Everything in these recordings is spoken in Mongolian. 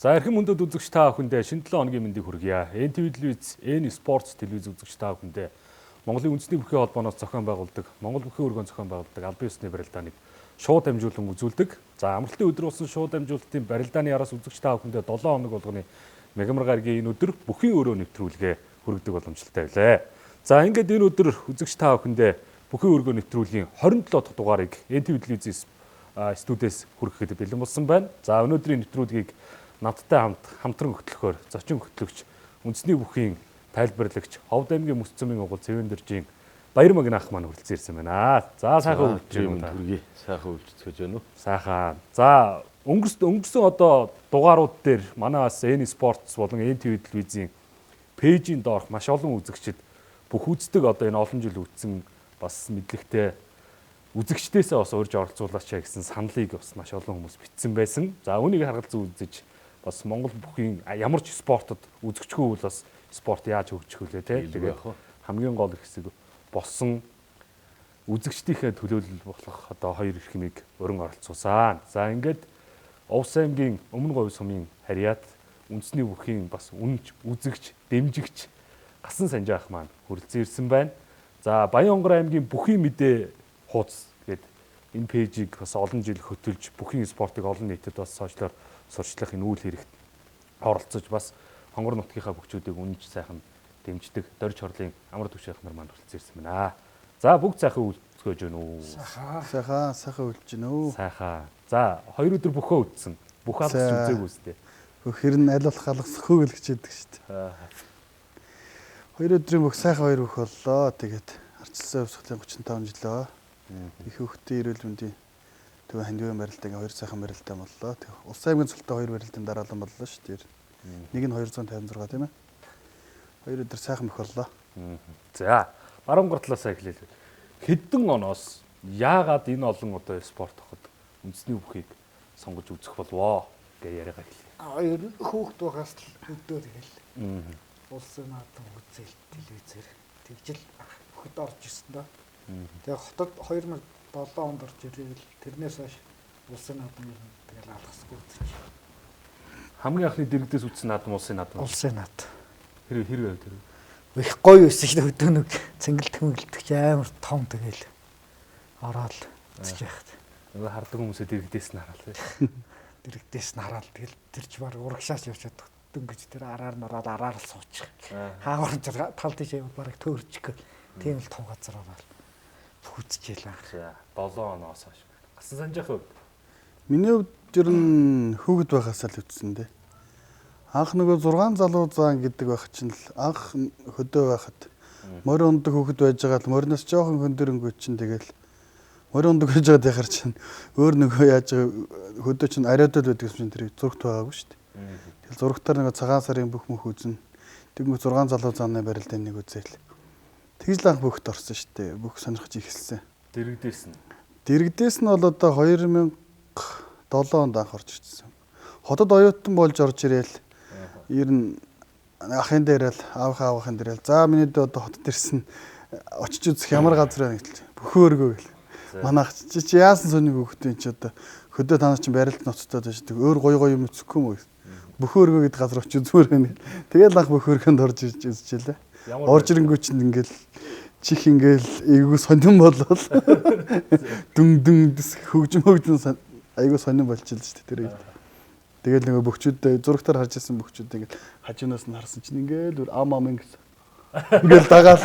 За эрхэм мөндөд үзэгч та бүхэндээ шинэ 7 хоногийн мэндийг хүргье. NTV телевиз, N Sports телевиз үзэгч та бүхэндээ Монголын үндэсний бүхий холбооноос зохион байгуулдаг, Монгол бүхий өргөөн зохион байгуулдаг албан ёсны барилдааныг шууд дамжуулан үзүүлдэг. За амралтын өдөр болсон шууд дамжуулалтын барилдааны араас үзэгч та бүхэндээ 7 хоног болгоны Мегамар гарагийн энэ өдөр бүхий өрөө нэвтрүүлгээ хүргэдэг боломжтой байлаа. За ингээд энэ өдөр үзэгч та бүхэндээ бүхий өргөө нэвтрүүлгийн 27 дахь дугаарыг NTV телевизээс студиэс хүргэхэд бэлэн болсон байна. За өнөөдрийн нэвтрүүлгийг надтай хамтран хөтлөхөөр зочин хөтлөгч үндэсний бүхийн тайлбарлагч Ховд аймгийн Мөс цөмийн угуул Цэвэндэржийн Баяр Магнах маань хүрэлцэн ирсэн байна. За сайхан өвлөж байна уу? Сайхан өвлөж байна уу? Сайхан. За өнгөрсөн одоо дугаарууд дээр манай бас N Sports болон NTV телевизийн пэйжийн доорх маш олон үзэгчид бүх үздэг одоо энэ олон жил үзсэн бас мэдлэгтэй үзэгчдээсээ бас урьж оролцуулаач гэсэн саналыг бас маш олон хүмүүс бичсэн байсан. За үүнийг харгалзан үзэж бас Монгол бүхийн ямар ч спортод үзэгчгүй бол бас спорт яаж хөгжих вүлээ те. Тэгээд хамгийн гол хэсэг болсон үзэгчдийнхээ төлөөлөл болох одоо хоёр эрхмийг өрн оролцуулсан. За ингээд Овс аймгийн Өмнө Говь сумын харьяат үндэсний бүхийн бас үнж үзэгч, дэмжигч Гасан Санжаах маань хүрэлцэн ирсэн байна. За Баянгор аймгийн бүхийн мэдээ хуудас гэдэг энэ пэйжийг бас олон жил хөтөлж бүхийн спортыг олон нийтэд бас сошиалоор сурчлах энэ үйл хэрэгт оролцож бас хонгор нутгийнхаа бүхчүүдийг үнж сайхан дэмждэг Дорж хорлын амар төвшөөх нар маань хүрэлцэн ирсэн байна. За бүгд сайхан үлцгөөж байна уу? Сайхан үлж байна уу? Сайхан. За 2 өдөр бөхөө үтсэн. Бүх алгас үзээгүй үстэй. Хэр нь аль болох алгасахгүй л хичээдэг шүү дээ. 2 өдрийн бүх сайхан 2 бүх боллоо. Тэгээд арчилсан өвсглийн 35 жилөө. Их хөвгтийн эрүүл мэндийн төв хандивын барилдагийн 2 сайхан барилдаа боллоо. Улс аймгийн цолтой 2 барилдын дараалан боллоо шүү дээ. Нэг нь 256 тийм ээ. 2 өдөр сайхан их боллоо. За баруун гурлаас эхлэв. Хэдэн оноос яагаад энэ олон одоо спорт хоход үндэсний бүхийг сонгож үзэх болвоо гэж яриагаа хэлээ. Ер нь хүүхд байгаас л өдөө тэгэл. Улсын наадам үзэл телевизээр тэгжил бүхэд орж ирсэн доо. Тэгээ хотод 2007 онд орж ирэл тэрнээс хойш улсын наадам тэгэл алгасгүй үзэж. Хамгийн анхны дэрэгдээс үзсэн наадам улсын наадам. Улсын наадам. Хэрэг тэр. Их гоё байсан шүү дээ өдөө нэг цэнгэл тэмгэлдэг амар том тэгэл ороод үзэж яхад. Нөгөө хардаг хүмүүсээ дэрэгдээс нь хараал. Дэрэгдээс нь хараал тэгэл тэр ч баг урагшаач явж чаддаг. Дөнгөж тэр араар нь ороод араар л суучих. Хаагур тал тийш бараг төөрчих. Тийм л том газар ороод үзчихлээ. За 7 оноос хойш. Гасан Санжаах хувьд миний хувьд ер нь хүүхэд байхаас л үзсэн дээ. Анх нөгөө 6 залуу заан гэдэг байх чинь л анх хөдөө байхад морь ундаг хүүхэд байж байгаа л мориноос жоохон хөндөрөнгөө чинь тэгэл морь ундаг байж байгаад яхаар чинь өөр нөгөө яаж хөдөө чинь ариадал байдаг юм чинь тэр зургт байгаагүй шүү дээ. Тэгэл зургтаар нөгөө цагаан сарын бүх мөх үзэн тэгмээ 6 залуу зааны барилдааны нэг үзээл. Тэгж л анх бүхт орсон шүү дээ. Бүх сонирхож ихэлсэн. дэрэгдээс нь. Дэрэгдээс нь бол одоо 2007 онд анх орж ирсэн. Хотод оюутан болж орж ирээл ер нь ахын дээрэл аавахын дээрэл за миний дэ одоо хотод ирсэн очиж үзэх ямар газар байна гэтэл бөхөөргөө гэл. Манайх чи яасан соник хөхтэн чи одоо хөдөө танаа чи барилд ноцтой байж тэг өөр гоё юм үзэхгүй юм уу? Бөхөөргөө гэдэг газар очиж үзмээр байна. Тэгэл анх бөхөөргөнд орж ирж үзчихлээ. Орж ирэнгүү чинь ингээл чих ингээл эйгүү сонирн болол дүн хөгжим айгуу сонирн болчихлоо шүү дээ тэр. Тэгэл нөгөө бөхчүүд зурагтаар харж ирсэн бөхчүүд ингээд хажуунаас нь харсан чинь ингээд ам гэсэн. Ингээл дагаал.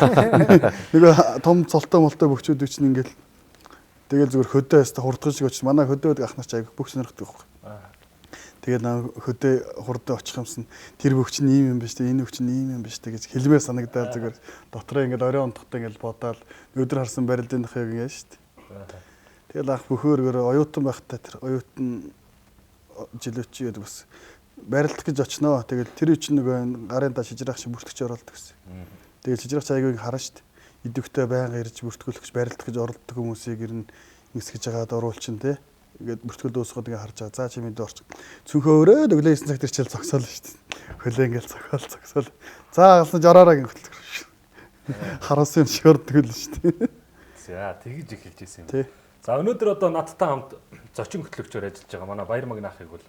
Нөгөө том цолтой молтой бөхчүүд чинь ингээл тэгэл зүгээр хөдөө яста хурдхан шиг очиж манай хөдөөд ах нар ч айгуу бүх сонирхдаг байхгүй. Тэгэл хөдөө хурдаа очих юмсан тэр бөхч нь ийм юм биш үү, энэ бөхч нь ийм юм биш үү гэж хэлмээр санагдаад зүгээр дотроо ингээд оройн онцгтой ингээд бодоол өдөр харсан барилдын хаяг яа шүү дээ. Тэгэл ах бөхөөргөр оюутан байхдаа тэр оюутан жилүүч яд бас барилдах гэж очноо. Тэгэл тэр чинь нөгөө гарын та шижрах шиг бүртгэж оролдог гэсэн. Тэгэл шижрах цайгийг харна шүү дээ. Идэвхтэй байнга ирж бүртгүүлэх гэж барилдах гэж оролдог хүмүүсийг ер нь нисгэж байгаад оруулчин те. ингээд бүртгэл дуусгаад ингээ харж байгаа. За чи мэдээ орч. Цүнхөө өрөөд өглөө 9 цагт ирчээл зогсоол шүү дээ. Хөлөө ингээл зогсоол. За галсан жороороо гин хөтлөх шүү. Хараас юм шөрдөг л шүү дээ. За тэгж эхэлж ирсэн юм. Тий. За өнөөдөр одоо надтай хамт зочин хөтлөгчөөр ажиллаж байгаа манай Баяр Магны ахыг бол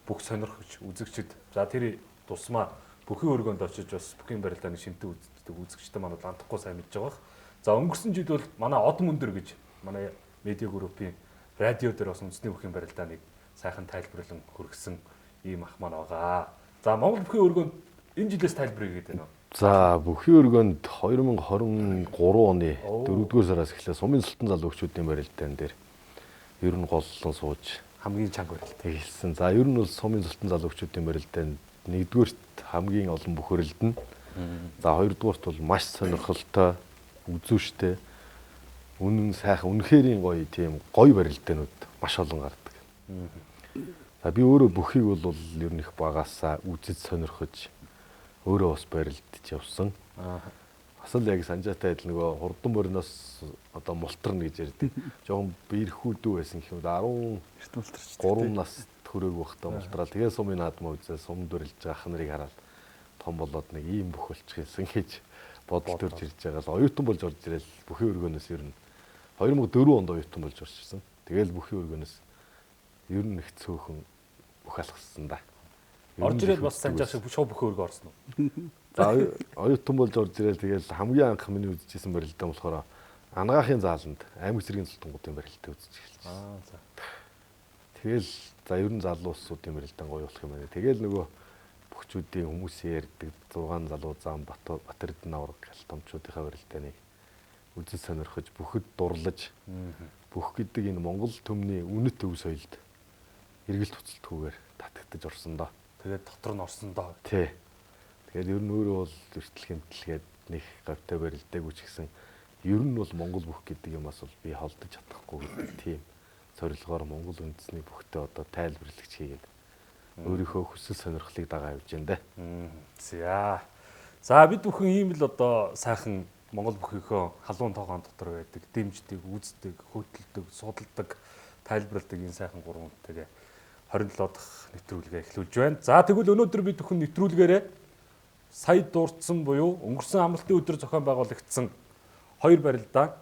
бүх сонирхож үзэгчд за тэр тусмаа бүхий өргөнд очиж бас бүхий барилдааны шинтэ үздэг үзэгчтэй манад андахгүй сайн мэдж байгаа. За өнгөрсөн жил бол манай Одон Өндөр гэж манай медиа группийн радио дээр бас үндэсний бүхий барилдааныг сайхан тайлбарлан хүргэсэн ийм ах маань байгаа. За Монгол бүхий өргөнд энэ жилээс тайлбар хийгээд байна уу? За бүхий өргөнд 2023 оны 4-р сараас эхлээ Сумын Султан залуугчдын барилдаан дээр ер нь голлон сууж Хамгийн чанга барилдаа хэлсэн. За ер нь бол Сумын Султан залуугчдын барилдаанд 1-р хамгийн олон бүхэрэлд нь. За 2-р бол маш сонирхолтой, үзүүштэй, үнэн сайхан, үнэхэрийн гоё тийм гоё барилдаанууд маш олон гардаг. За би өөрөө бүхийг бол ер нь их багасаа үзэж сонирхож өөрөө бас барилдаж явсан. Бас л яг санжаатай адил нөгөө хурдан бориноос одоо мултарна гэж ярьдаг. Жохон биерхүүдүү байсан гэх юм 13 нас төрөөг байхдаа мултраал. Тэгээ сумын наадмаа үзээ сумд барилж байгаа ах нарыг хараад том болоод нэг ийм бүх болчихсон гэж бодол төрж ирж байгаа л оюутан болж орж ирэл бүхий өргөнөөс ер нь 2004 онд оюутан болж орж ирсэн. Тэгээл бүхий өргөнөөс ер нь их цөөхөн бүх алгассан да. орж ирэл бас санжаа шиг шууд бүхий өргө орсон уу? За оюутан болж орж ирэл тэгэл хамгийн анх миний үзчихсэн барилдаа болохоор Ангаахын зааланд аймаг зэргийн зултангуудын барилдаа үзэж эхэлсэн. За. Тэгэл за ер нь залуусуудын барилдаан гоё болох юм байна. Тэгэл нөгөө бөхчүүдийн хүмүүсийн ярьдаг 6 залуу зам Батэрдэн авраг галтомчуудынхаа барилдааныг үзэж сонирхож бүхэд дурлаж бүх гэдэг энэ Монгол төмний үнэт төв соёлд эргэлт туцалтгүйгээр татагдаж орсон доо. Тэгээд дотор нь орсон доо. Тий. Тэгээд ер нь өөрөө бол эртэл хэмтэлгээд нэг гавтай барилдаагүй ч гэсэн ер нь бол Монгол бүх гэдэг юмас бол би холдож чадахгүй гэдэг тийм зорилгоор Монгол үндэсний бүхтэй одоо тайлбарлагч хийгээд өөрийнхөө хүсэл сонирхлыг дагаа явж байна да. За. За бид бүхэн ийм л одоо сайхан Монгол бүхийнхөө халуун тоогоон дотор байдаг, дэмждэг, үздэг, хөдөлдөг, судалдаг, тайлбарладаг энэ сайхан гурван үнэтэйгээ 27 дахь нэвтрүүлгээ эхлүүлж байна. За тэгвэл өнөөдөр бид бүхэн нэвтрүүлгээрээ сая дурдсан буюу өнгөрсөн амралтын өдөр зохион байгуулагдсан 2 барилдаа.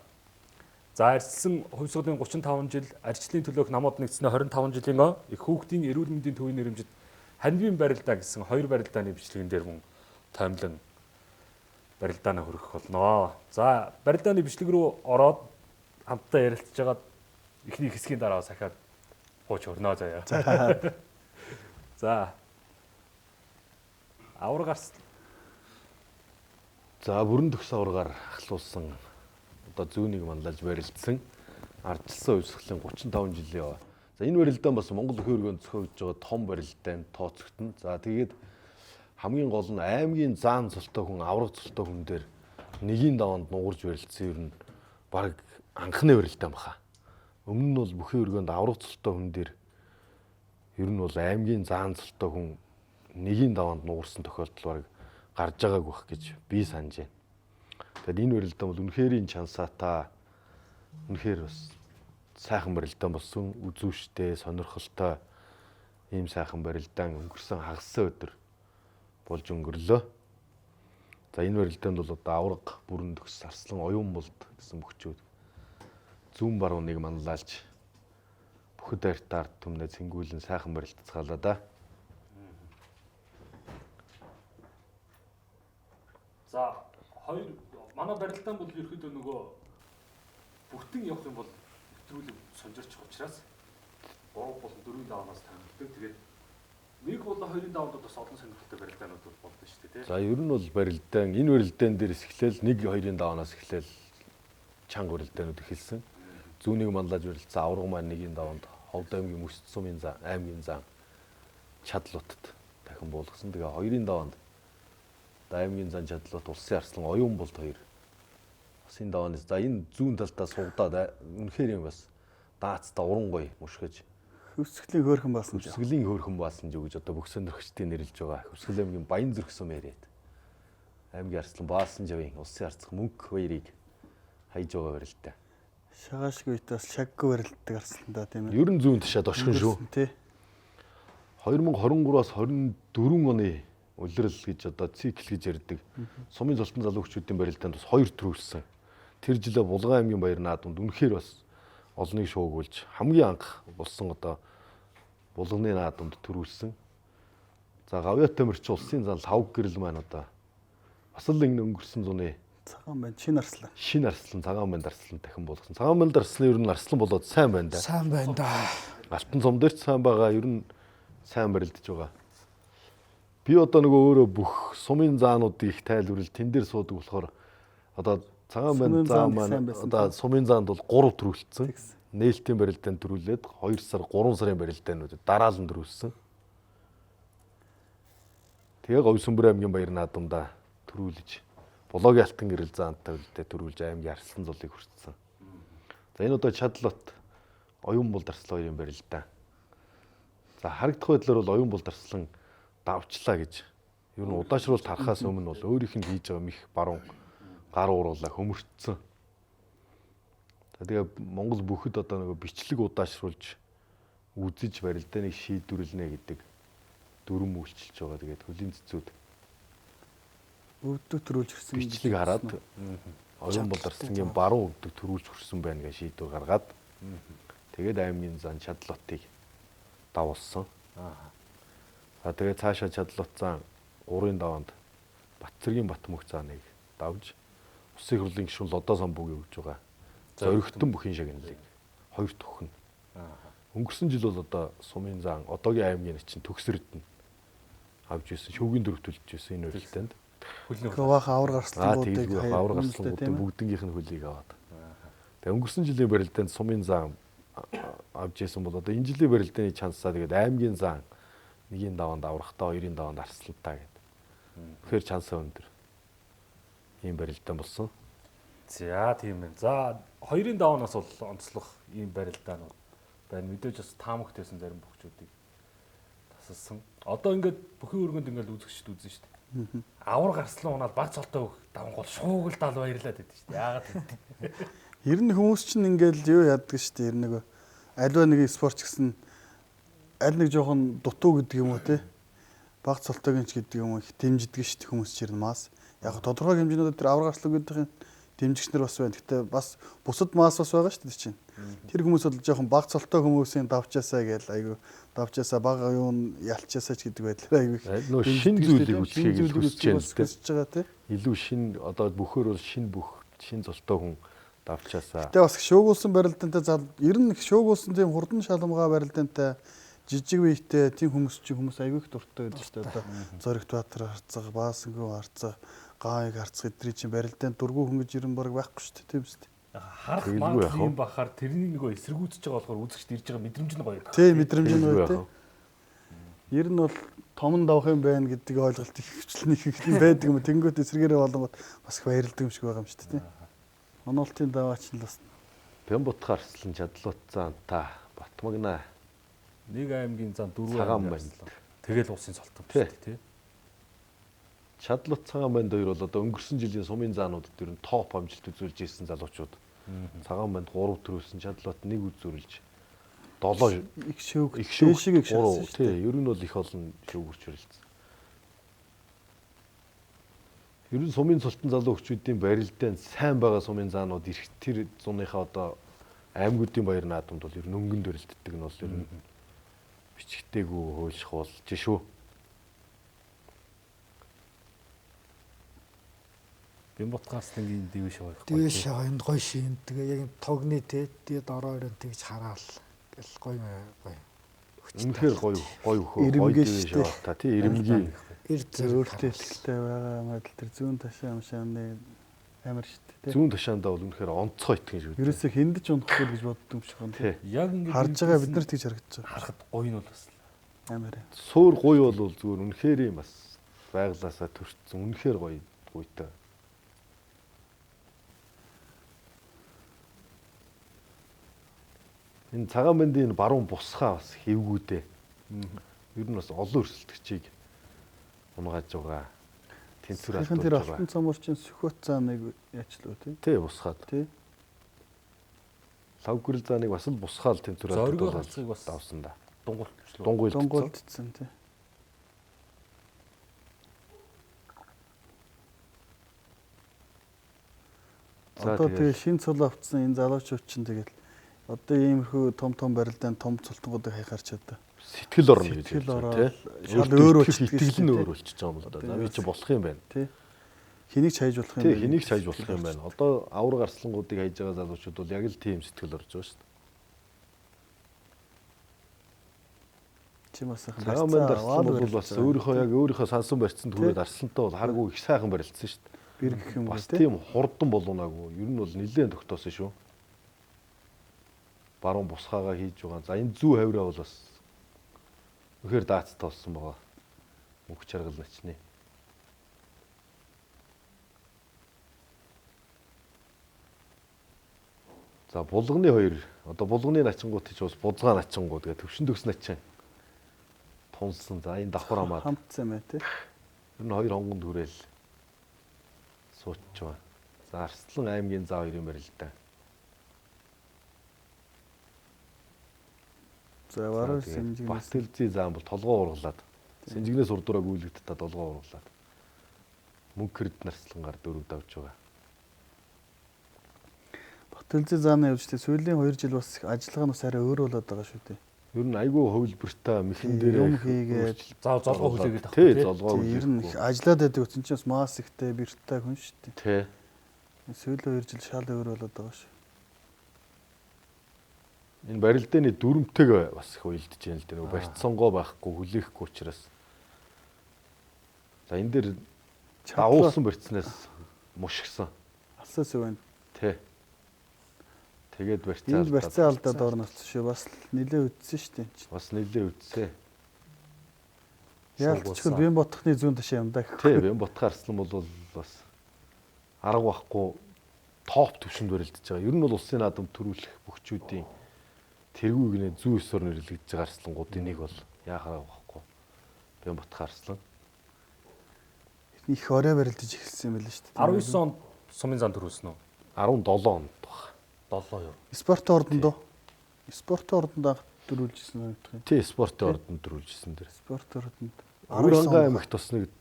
За арчилсан хувьсгалын 35 жил, арчлын төлөөх намууд нэгдсэний 25 жилийн их хүүхдийн эрүүл мэндийн төвийн нэрэмжит хандивын барилдаа гэсэн 2 барилдааны бичлэгэн дээр мөн таймлан барилдаанаа хөргөх болно. За барилдааны бичлэг рүү ороод хамтдаа ярилцж байгаа эхний хэсгийн дараа сахиад гооч өрнөө заяа. За. Авраг гарсан. За бүрэн төгс аврагаар ахлуулсан одоо зүүнийг манлайлж барилдсан ардчилсан хувьсгалын 35 жилийн. За энэ барилдаан бас Монгол хөөргөнд зохиогдож байгаа том барилдаан тооцогдсон. За тэгээд хамгийн гол нь аймгийн заан цолтой хүн авраг цолтой хүн дээр нэгийн даваанд нугарж барилдсан ер нь баг анхны барилдаан баха. Өмнө нь бол бүхий өргөнд авраг цолтой хүн дээр ер нь бол аймгийн заан цолтой хүн нэгийн даваанд нугарсан тохиолдол баг гарч байгааг байх гэж би санаж байна. Тэгэхээр энэ барилдаан бол үнэхэрийн чансаатай үнэхээр бас сайхан барилдаан болсон, үзүүштэй, сонирхолтой ийм сайхан барилдаан өнгөрсөн хагас өдөр болж өнгөрлөө. За энэ барилдаанд бол одоо авраг бүрэн төгс Арслан оюун болд гэсэн бүхчүүд зүүн барууныг манлайлж бүхэд арт арт түмнээ цэнгүүлэн сайхан барилдацгаалаа да. За хоёр манай барилдаан бол ерөөхдөө нөгөө бүтэн явах юм бол нэвтрүүлэг сонжирч байгаа учраас 3 болон 4-ийн даваанаас таймлдаг. Тэгээд нэг бол 2-ын даваанд бас олон сонирхолтой барилдаанууд бол болдсон шүү дээ, тийм. За ер нь бол барилдаан энэ барилдаан дээрээс эхлээл 1-2-ын даваанаас эхлээл чанга барилдаанууд эхэлсэн. Зүүнийг манлаж барилдсан авраг маань 1-ийн даваанд Ховд аймгийн Мөсд сумын аймгийн зам Чадлуутад дахин буулгасан. Тэгээ 2-ын даваанд аймгийн зам Чадлуут улсын арслан оюун болд 2. Бас энэ даваанаас за энэ зүүн талдаа сугадаад үнэхээр юм бас даацтай уран гоё мушгиж Хөвсгөлийн хөөрхөн баасан ч. Хөвсгөлийн хөөрхөн баасан ч гэж одоо бүх сонирхчдын нэрлж байгаа. Хөвсгөл аймгийн Баян зүрх сум яриад. Аймгийн арслан баасан жавын улсын арцх мөнх баярыг хайж байгаа барилтаа. Шагаашгүй үедээ бас шаггүй барилддаг арслан да тийм ээ. Ер нь зүүн ташаад оршин шүү. Тий. 2023-аас 24 оны улирал гэж одоо цикл гэж ярьдаг. Сумын золтон залуу хүчүүдийн барилдаанд бас 2 төрүүлсэн. Тэр жилээ Булган аймгийн баяр наадамд үнэхээр бас олныг шуугуулж хамгийн анх болсон одоо Булганы наадамд төрүүлсэн. За Гавьяатай мөрч улсын зан лав гэрэл маань одоо бас л ингэ өнгөрсөн зуны Цагаан байна. Шинэ арслан. шинэ арслан цагаан банд арслан дахин болгосон. Цагаан банд арслан ер нь арслан болоод сайн байна да. Сайн байна да. Алтан цом дээр ч сайн байгаа ер нь сайн барилдаж байгаа. Би одоо нөгөө өөрөө бүх сумын заануудыг их тайлбарлал тэн дээр суудаг болохоор одоо цагаан банд заа маань одоо сумын заанд бол 3 төрүүлсэн. Нээлтийн барилдаанд төрүүлээд 2 сар 3 сарын барилдаанд дараалан төрүүлсэн. Тэгээ Говьсүмбэр аймгийн баяр наадамда төрүүлж Бологийн алтан гэрэл заантай үлдээ төрүүлж аймгийн арслан зулыг хүртсэн. За энэ одоо Чадлот оюун бол дарслан хоёрын барилдаа. За харагдах байдлаар бол оюун бол дарслан давчлаа гэж. Ер нь удаашруулалт харахаас өмнө бол өөрийнх нь хийж байгаа мих баруун гар уруулаа хөмөрцсөн. Тэгээ Монгол бүхэд одоо нөгөө бичлэг удаашруулж үзэж барилдааныг шийдвэрлэнэ гэдэг дүрм үйлчилж байгаа. Тэгээд хөлийн цэцүүд Өвдөг төрүүлж ирсэн. бичлэг хараад оюун бол дарслангийн баруун өвдөг төрүүлж хүрсэн байна гэж шийдвэр гаргаад тэгээд аймгийн зан Чадлотыг давуулсан. За тэгээд цаашаа Чадлот зан 3-ын даваанд Батцэргийн Батмөх зааныг давж Усын хурлын гишүүн Лодо самбууг өгж байгаа. Зоригтон бүхийн шагналыг 2 төхнө. Өнгөрсөн жил бол одоо сумын зан одоогийн аймгийн чинь төгсрөд нь авж ирсэн шүүгийн дөрөв төлж ирсэн энэ барилдаанд. Гавах авар гарслан бүгдийг авар гарслан бүгднгийнх нь хөлийг аваад. Тэгээ өнгөрсөн жилийн барилдаанд сумын зан авж ирсэн бол одоо энэ жилийн барилдааны чансаа тэгээд аймгийн зан 1-ийн даваанд аврахтаа 2-ийн даваанд арслантаа гэдэг. Тэгэхээр чансаа өндөр. Ийм барилдаан болсон. За тийм байна. За 2-ын даваанаас бол онцлох ийм барилдаанууд байна. Мэдээж бас таамагтайсэн зарим бөхчүүдийг тасалсан. Одоо ингээд бүхэн өргөнд ингээд үзэгчд үзэн шүү дээ. Авар гарслан унаал баг цолтой өгөх давангуул шуугилдаал баярлаад байдаг шүү дээ. Яагаад гэвэл Ер нь хүмүүс чинь ингээл юу яадаг шүү дээ. Ер нь нөгөө альва нэг спортч гэсэн аль нэг жоохон дутуу гэдэг юм уу те. Баг цолтойгч гэдэг юм их дэмждэг шүү дээ хүмүүс чинь мас. Яг тодорхой хэмжээнд тэр авар гарслан гэдэг дэмжигч нар бас байна. Гэтэ бас бусад мас бас байгаа шүү дээ чинь. Тэр хүмүүс бол жоохон баг цолтой хүмүүсийн давчаасаа гээл айгу давчаасаа баг юун ялчаасаа ч гэдэг байдлаар айгу Нөө шин зүйлийг үсгэхийг хүсэж байгаа те. Илүү шин одоо бөхөр бол шин золтой хүн давчаасаа. Гэтэ бас шуугуулсан барилдаантай ер нь шуугуулсан тийм хурдан шаламгаа барилдаантай жижиг биетэй тийм хүмүүс чинь хүмүүс айгүй их дуртай байдаг шүү дээ. Одоо Зоригт Баатар харцаг, Баасангүй харцаг, Гаавыг харцаг эдний чинь барилдаанд дургүй хүн гэж ер нь баг байхгүй шүү дээ. Тийм үст. харах маань юм бахаар тэрний нөгөө эсэргүүцэж байгаа болохоор үзэгчд ирж байгаа мэдрэмж нь гоё. Тийм мэдрэмж нь гоё тийм. Ер нь бол том давах юм байна гэдэг ойлголт их хвчлэн байдаг юм. Тэнгүүт эсрэгээрээ болонгот бас их баярлдаг юм шиг байгаа юм шүү дээ тийм. Онолтын даваач нь бас Бямбутхан арслан Чадлот заанта Батмагна нэг аймгийн зан 4 Цагаан аймаг банд. тэгэл улсын солтон шүү дээ тий. Чадлот Цагаан банд хоёр бол одоо өнгөрсөн жилийн сумын заануудад ер нь топ амжилт үзүүлж ирсэн залуучууд. Цагаан банд 3 төрүүлсэн, Чадлот 1 үзүүлж 7 их шүүг их шүүг их шүүг тий ер нь бол их олон шүүгэрч хүрэлцсэн. Ер нь сумын цолтон залуу хүчүүдийн барилдаанд сайн байгаа сумын заанууд ирэх тэр зуныхаа одоо аймагуудын баяр наадамд бол ер нь өнгөнд барилддаг нь бол ер нь бичгтэйгүү хуйлах болж шүү. Бямбутхан арслангийн дэвш гоё. Дэвш энэ гоё шин. Тэгээ яг тогны те дээд ороор нь тэгж хараал гэл гоё гоё. Үнэхээр гоё хөө дэвш та тий ирэмгийн өөртөө ихтэй байгаа мэдл тэр зүүн ташаа амшааны амар шүү дээ. Зүүн ташаандаа бол үнэхээр онцгой итгэн шүү. Ерөөсөө хиндэж унахгүй гэж боддог юм шиг байна. Тий. Яг ингэ Харж байгаа бид нарт тэгж харагдаж байгаа. харахад гоё нь бол бас Амар. Суур гоё бол зүгээр үнэхээр юм бас байглаасаа төрчихсөн. Үнэхээр гоётай. Энэ цагаан бандын баруун бусхаа бас хэвгүүдээ. Ер нь бас олон өрсөлдөгчийг унгааж байгаа. Тэнцвэр алдуулж Тэр байгаа. алтан цоморчин Сүхбат цааныг яачлаа тий. Тий бусхаад. Тий. Лав Гүрэлзааныг бас л бусгаал тэнцвэр Зориг хацгийг бас давсан да. дунгуулчлаа. Дунгуулдсан тий. Одоо тэгээ шин цул авцсан энэ залуучууд чинь тэгэл одоо иймэрхүү том барилдаан том цултангуудыг хайхаарч одоо сэтгэл орно гэж сэтгэл хэлж ороод байна тий. шал өөр итгэл нь өөр болчихж байгаа юм л да. Навий чи болох юм байна. тий. Хэнийг ч хайж болох юм Тий, хэнийг ч хайж болох юм байна. Одоо авар гарслангуудыг хайж байгаа залуучууд бол яг л тийм сэтгэл орж байгаа шүү дээ. Чи бас Цагаан банд арслан бол бас өөрийнхөө сансан барьцсан түрээд арслантай бол харгүй их сайхан барилцсан шүү дээ. бэр гэх юм Бас тий. тийм хурдан болоонаагүй. Ер нь бол нэлээд тогтоосон шүү. Баруун бусгаагаа хийж байгаа. За энэ зүү хавраа бол бас үнэхээр даацтай болсон байгаа. Мөнх чаргал начны. За булганы хоёр. Одоо булганы начингууд ч бас бузгаа начингууд гэдэг төвшин төгс начин. Тунсан. За энэ давхар хамаад. Хамтсан мэ тий. Ер нь хоёр хонгонд хүрээл суучж байгаа. За Арслан аймгийн заа хоёр юм байна л да. За баруун сэмжигнээс Батэлзий заан бол толгоо ургалаад. Сэнжигнээс урдураа гүйлэгдэд толгоо ургалаад. Мөнхөрд нарслангаар дөрөв давж байгаа. Батэлзий зааны явжтэй сүүлийн 2 жил бас ажиллагаа нь бас арай өөр болоод байгаа шүү дээ. Ер нь айгүй хөвлбөртэй мэхэн дээр юм хийгээд За золгоо хүлээгээд авах. тий золгоо ер нь их ажиллаад байдаг үсэн чинь бас мас ихтэй бэртэй хүн шүү дээ. тий. Сүүлийн 2 жил шал өөр болоод байгаа шүү. Энэ барилдааны дүрмтэйг бас их уйлдэж байна л дээ. Нөгөө барьц сонгоо байхгүй хүлээхгүй учраас. За энэ дээр дагуулсан барьцнаас мушгсан. Алсаас байна. Тий. Тэгээд Энд барьцаа алдаад орноцсон шүү. Бас нилээ үдсэн шүү дээ. бас нэлээ үдсээ. Яалтчгүй бие ботхны зүүн ташаа юм да гэх. Тий, Бямбатхан Арслан бол бас арга байхгүй топ төвшөнд барилдаж байгаа. Ер нь бол улсын наадам төрүүлэх бөхчүүдийн тэргүүг нэ зүү ёсоор нэрлэгдэж байгаа арслангуудын нэг бол яахаа байхгүй. Бямбатхан Арслан. Их орой барилдаж эхэлсэн юм байл шүү дээ. 19 онд сумын зан төрүүлсэн үү? 17 онд баг. 7 юу? Спортын ордондоо. Спортын ордонд анх дөрүүлжсэн санагдах юм. Тий, спортын ордонд төрүүлжсэн дэр. Спортын ордонд. Өвранга аймагт бас нэг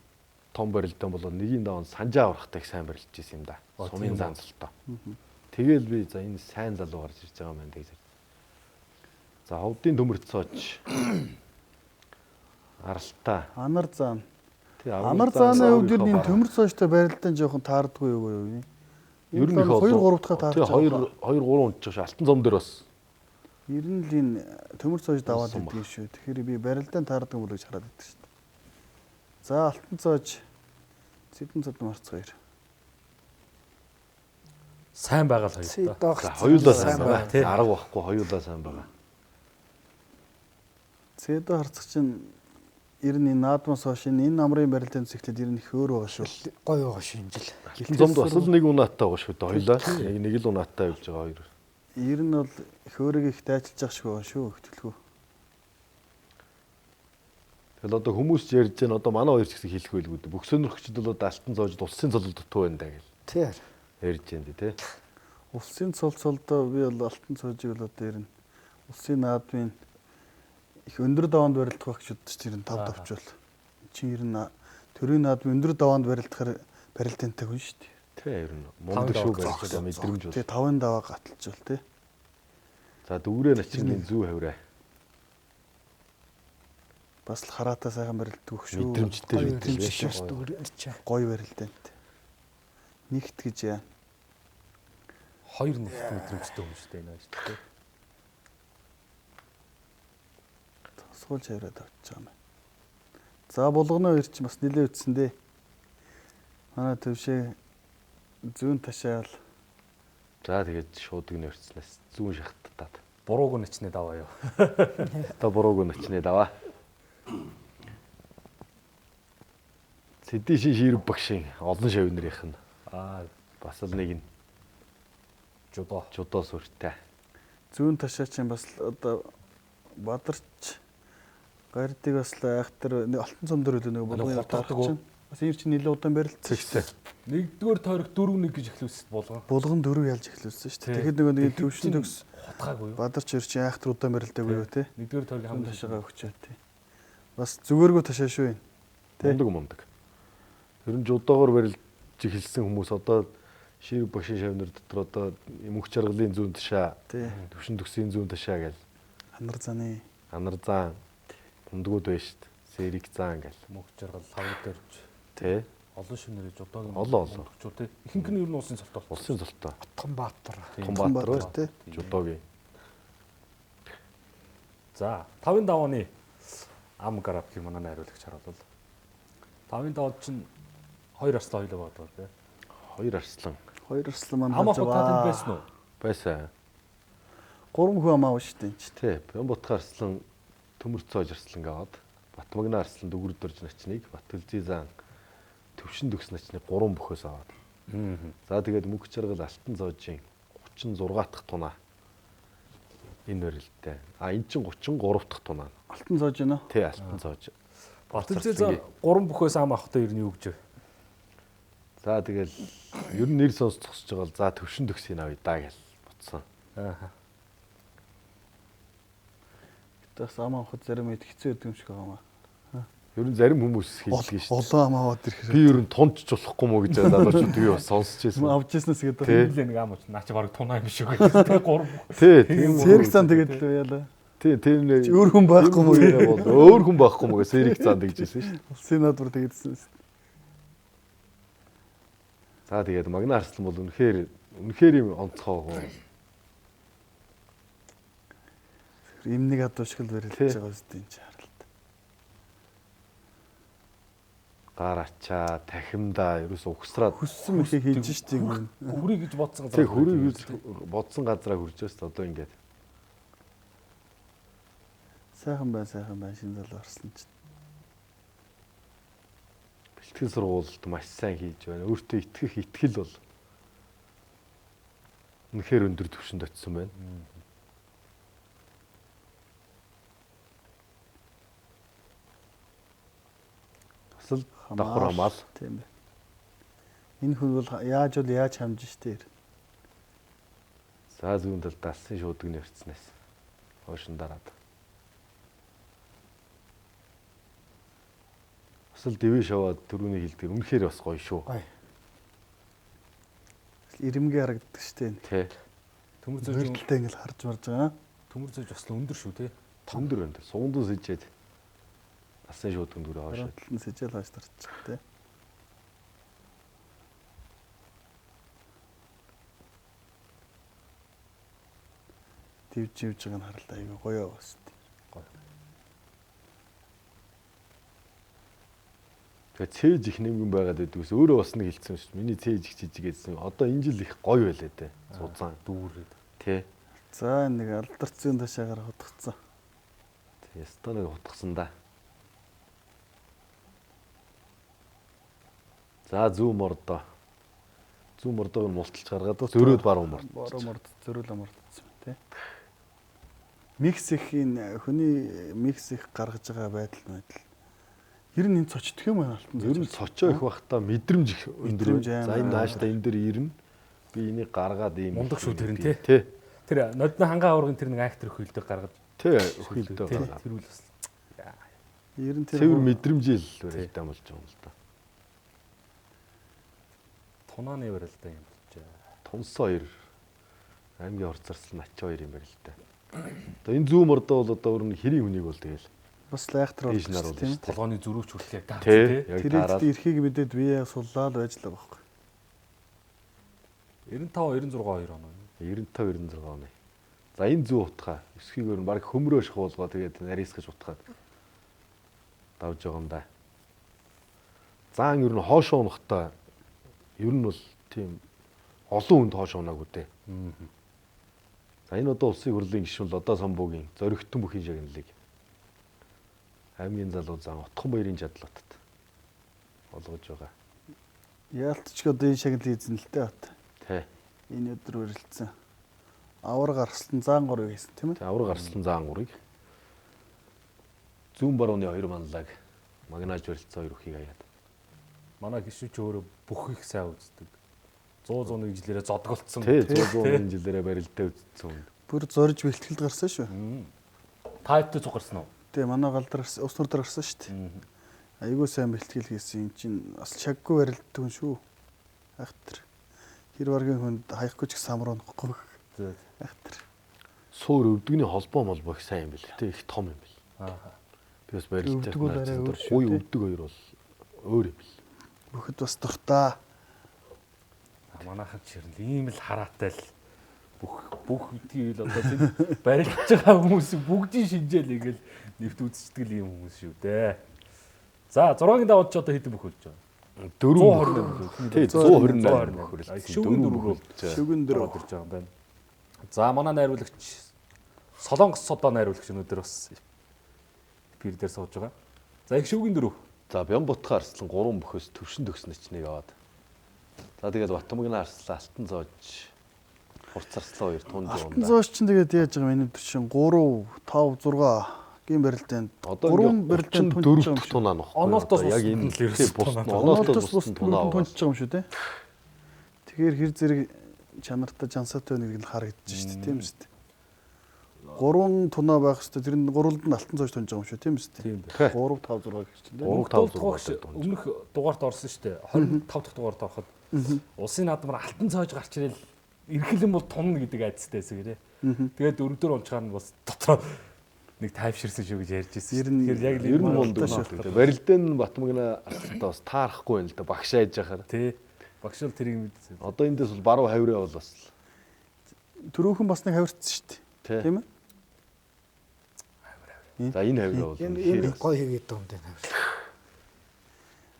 том барилдаан болоод нэгийн даван санжаа аврахтай их сайн барилж ирсэн юм да. Сумын зан залтаа. Тэгэл би за энэ сайн залуу гарч ирж байгаа юм байна гэж. За ховдын төмөрт цооч. Аралтай. Анар заан. Тий, Анар зааны хувьд ер нь энэ төмөр цоочтой барилдаан жоохон таардгүй юу юу? Ер нь их 2 3 дахь таарч байгаа. 2 3 унтчих ш. Алтан зам дээр бас. Ер нь л энэ төмөр цоож даваад идэв шүү. Тэгэхээр би барилдаан таардаг юм болоо гэж хараад идэв шүү. За алтан цоож Сэдэн цод марц 2. Сайн байгаа л хоёр та. За хоёулаа сайн байгаа. Тий. Арга байхгүй хоёулаа сайн байгаа. Сэдэ харцах чинь ер нь энэ наадмаас хойш энэ намрын барилдаан зэхлээд ер нь их өөр байгаа шүү. Гоё байгаа шүү энэ жил. Алтан замд бас л нэг унаатай байгаа шүү дээ хоёулаа. Яг нэг л унаатай явж байгаа хоёр. Ер нь бол их өөрийг их дайчилж байгаа шиг байгаа шүү хөтөлгөө. Тэгэл одоо хүмүүс ч ярьж байна одоо манай хоёр ч гэсэн хэлэх байлгүй дээ. Бүх сонирхогчд бол одоо алтан зоожд улсын цолд дутуу байна даа гэл. Тий. Ярьж байна тий. Улсын цолцолдоо би бол алтан цоожийг бол одоо ер нь улсын наадмын их өндөр даваанд барилдах байх гэж бодож тэр нь тав давчвал. Чи ер нь төрийн наадмын өндөр даваанд барилдахаар барилдаантай хүн шүү дээ. Тий ер нь мундаг шүү байж байгаа мэдрэмж бол. Тий 5 даваа гаталжвал тий. За дүүрээ начингийн зүү хавраа. Бас л хараатаа сайхан барилддаг шүү. Мэдрэмжтэй шүү. Гоё барилдаантай. Нэгт гэж яа. Хоёр нэгт мэдрэмжтэй хүн шүү дээ энэ шүү дээ. Суулж хараад авчих юм. За булганы хоёр ч бас нилээ үтсэн дээ. Манай төвшөө зүүн ташаал. За тэгээд шууд гин өрцснээс зүүн шахаттаад. Бурууг нэчнээ даваа юу. Одоо бурууг нэчнээ даваа. Сэдий ширв багшийн олон шавнырийнх нь бас л нэг нь жудоо сүртэй. Зүүн ташаа чинь бас одоо бадарч гардыг бас айхтар алтан цом дөр үлээ нэг булганы таардаг. Бас энэ чинь нэлээд удаан барилцсан. Нэгдүгээр тойрог 4-1 гэж эхлүүлсэн булган. Булган 4 ялж эхлүүлсэн шүү дээ. Тэгэхэд нэг төвшин төгс Хотгаагүй юу? Бадарч ирч айхтар удаан барилдаагүй юу те. Нэгдүгээр тойргийн Хамгийн хамгийн ташаага өгчөө тий. Бас зүгээргүй ташаа шүү энэ. Тэ. Мундаг. Тэр нь жудоогоор барилж эхэлсэн хүмүүс одоо ширэг бошин шавнар дотор одоо мөнх чаргалын зүүн ташаа, Тий. төвшин төгсгийн зүүн ташаа гэл Ханар заны анар заан мундгууд байна шүү дээ. Сэрэг заан гэл. мөнх жаргал хавар дэрж Тэ. олон шинээр жодоогийн Олон. мөнхчүүд тий. Ихэнх нь ер нь улсын цолтой. Улсын золтой. Томбаатар. Томбаатар тий. жудоогийн. За 5-5 оны ам график манай найруулагч харуулвал 5-5 чинь 2 арслан хоёлоо бодгоо тий. 2 арслан Хоёр арслан маань Ам ахуй та тэнд байсан уу? байсан. 3 хүн ам аав шүү дээ энэ чинь. Тэ. Бямбутхан арслан, төмөр цоож арслан гаваад Батмагна арслан дүгүр дөрж начныг Батгэлзий заан төвшин төгс начныг 3 бөхөөс аваад. За тэгээд мөнх чаргал алтан зоожийн 36 дахь тунаа энэ барилттай. Эн чинь 33 дахь тунаа. Алтан зоож байна. Тэ алтан зоож. Батэлзээ за 3 бүхээс ам авахтай ер нь юу гэж вэ? За тэгэл ер нь нэр сонс зогсож байгаа бол за төвшин төгсийг авъя даа гэж бодсон. Аа. Тэгээс ам авахд зарим үед хэцүү гэдэг юм шиг байгаа юм. Ер нь зарим хүмүүс хэлдэг шүү дээ. Олон ам аваад ирэхээр. Би ер нь тунч болохгүй мó гэж залуучууд би бас сонсч байсан. Авж ирснээс гэдэг. Тэгэлээ нэг ам уу наа чи баг тунаа юм шиг үү? Тэ 3 Тий, Зэрэг цан тэгээд л яалаа. тий, тэр нэ Өөр хүн байхгүй мó гэх бол өөр хүн байхгүй мó гэж сэрэг цаанд гэжсэн шүү дээ. Улсын наадмар тэгээдсэн. За тэгээд Магна арслан бол үнэхээр юм онцгой хүн. Имнийг адуушгал барилж байгаа үстэй энэ харалт. Гар ачаа, тахимдаа ерөөсө угсраад Хүссэн мэхээ хийж штий юм. хүрий гэж бодсон тэг хөрийг юз бодсон газараа хүрчээс одоо ингээд Сайхан байна шинэ залуу орсон ч. бэлтгэл сургуульд маш сайн хийж байна. Өөртөө итгэх итгэл бол үнэхээр өндөр түвшинд очсон байна. Бас л давхар хамаал. Тийм байна. Энэ хүн бол яаж хамж штий. За зүүн талд алсын шуудаг нэрцнээс хойшин дараад. Бас л дэвээ шаваад түрүүний хилдэг үнэхээр бас гоё шүү. Гоё. Ирэмгээ харагддаг штий. Тэ. төмөр зөж Хөртөлтэй ингээл харж марж байгаа. төмөр зөж бас л өндөр шүү тий. Өндөр өндөр сугандус ижээд алсын шуудаг дүрээ хойшоо. Хөртөлтөн сэжэл хойш тарчих тий. Тивж байгаа нь харалт аягүй гоё бас. Тэгээ цээж их нэмгэн байгаад байдгүйс өөрөө бас нэг хэлсэн шүү дээ. Миний цээж их жижиг гэсэн. Одоо энэ жил их гоё байлаа дээ. Зузаан Дүүрээд. тий. За нэг алдарцын ташаагаар хотгоцсон. Тий, станаг утгасан да. За зүүн мордоо. Зүүн мордоог нь мулталж гаргаад зөрөөд баруун морд. Баруун морд зөрүүл мордсон тий. Микс ихийн хүний микс их гаргаж байгаа байдал. Ер нь энэ цочдох юм байна алтан. Ер нь цочоо их бахта мэдрэмж их өндөр. Мэдрэмж За энэ нааштай энэ дэр ирнэ. Би энийг гаргаад ийм Мундаг шүү тэр нь, тий? Тий. Тэр нодны хангаа аваргын тэр нэг актер хөлдөг гаргаж Тий, хөлдөө байгаа. тэр үл бас Ер нь Цэвэр мэдрэмжил барилдаа болж байгаа юм л да. тунааны барилдаа юм болжээ. Тунсан 2 аймгийн орцорсол нач 2 юм барил л да. Одоо энэ зүүн мордоо бол одоо өөр нь хэрийн хүнийг бол тэгэл бас лайхтар Ийш болж наруулж тийм. штэ. Толгойн зүрүүч хүртэл яг таа Тий. тий. Яг Тэр таараад эцэд эрхийг мэдээд бие суллаад байж л байгаа байхгүй. 95 96 2 оноо. 95 96 оны. За энэ зүү утгаа өсхийг өөр нь баг хөмрөө шахуулгаа тэгээд нарийсгаж утгаад давж байгаа юм да. Заан ер нь хоошоо унахтаа ер нь бол тийм олон хүнд хоошоо унаагүй дээ. За энэ одоо улсын хурлын гишүүн Лодо Самбуугийн зоригтон бүхий шагналыг аймгийн залуу зан Утхан баярын чадлаатад олгож байгаа. Яалтч одоо энэ шагнал хийсэн л дээ бат. Тэ. Энэ өдөр барилцсан. Авар гарсан заан 3 гэсэн тийм ээ. Тэ авар гарсан заан 3-ыг зүүн барууны 2 манлаг магнаж барилцсан 2 өхийг хаяад. Манай гişүч өөрөө бүх их сайн үздэг. 100 101 жилээрээ зодголцсон. Тэ 100 жилээрээ барилдаа үзсэн хүн. Бүр зорж бэлтгэлд гарсан шүү. Та хэд цугарсан уу? Тэгээ манай галдар ус нур дээр гарсан шүү дээ. Айгуу сайн бэлтгэл хийсэн. Энд чинь бас чаггүй барилддаг хүн шүү. Айхтар. Хэр баргийн хүнд хаяхгүй ч самруулахгүй. Айхтар. Суур өвдөгний холбоо молбоо их сайн юм бэл. Тэ их том юм бэл. Би бас барилттай гуй өвдөг хоёр бол өөр юм бэл. Бүхэд бас дуртай. Манайхан ч ийм л хараатай л бүх үдгийг л одоо тийм барилж байгаа хүмүүс бүгдийн шинжээл ингээл нэвт үзчихдэг юм хүмүүс шүү дээ. За 6-гийн даваад ч одоо хэдэн бүх болж байгаа? 428. Тий 128 хүрэл. Шүгэн дөрөв. Шүгэн дөрөв болж байгаа юм байна. За манай найруулагч Солонгос содоо найруулагч өнөөдөр бас эфир дээр сууж байгаа. За их шүгэн дөрөв. За Бямбутхан Арслан 3 бөхөөс төвшин төгснөч нэг аваад. За тэгээд Батмагна Арслан алтан зоож Хурц Арслан 2 тунд явна. Алтан зооч чинь тэгээд яаж байгаа юм энэ чинь 3 5 6 гин барилтанд одоо 3 барилтанд 4 дэх тунаа нөх. Оноолтоос яг энэ л бус оноолтоос бус тунаа тунж байгаа юм шүү дээ. Тэгэхээр хэр зэрэг чанартай жансаатай нэг л харагдаж шүү дээ, тийм шүү дээ. 3 тунаа байх хэвээр тэр нь 3-нд нь алтан зооч тунж байгаа юм шүү, тийм шүү дээ. Тийм дээ. 3 5 6 гэж чинь. 3 5 6 өмнөх дугаарт орсон шүү дээ. 25 дахь дугаарт ороход улсын наадмаар алтан цоож гарч ирэл эрхлэн бол тун гэдэг айцтай байсан гэрээ. Тэгээд өргөдөр унчгаар нь бас дотроо нэг тайвширсан шүү гэж ярьж ирсэн. Тэгэхээр яг ер нь мунд шүү. Барилдын Батмагна Арслантаа бас таарахгүй юм л да багш айж яхаар. Тий. Багш л тэрийг мэдсэн. Одоо эндээс бол баруун хавираа бол бас Төрөөхөн бас нэг хавирцсан шүү дээ. Тийм ээ. За энэ хавираа бол Энэ гоё хийгээд байгаа юм дээ.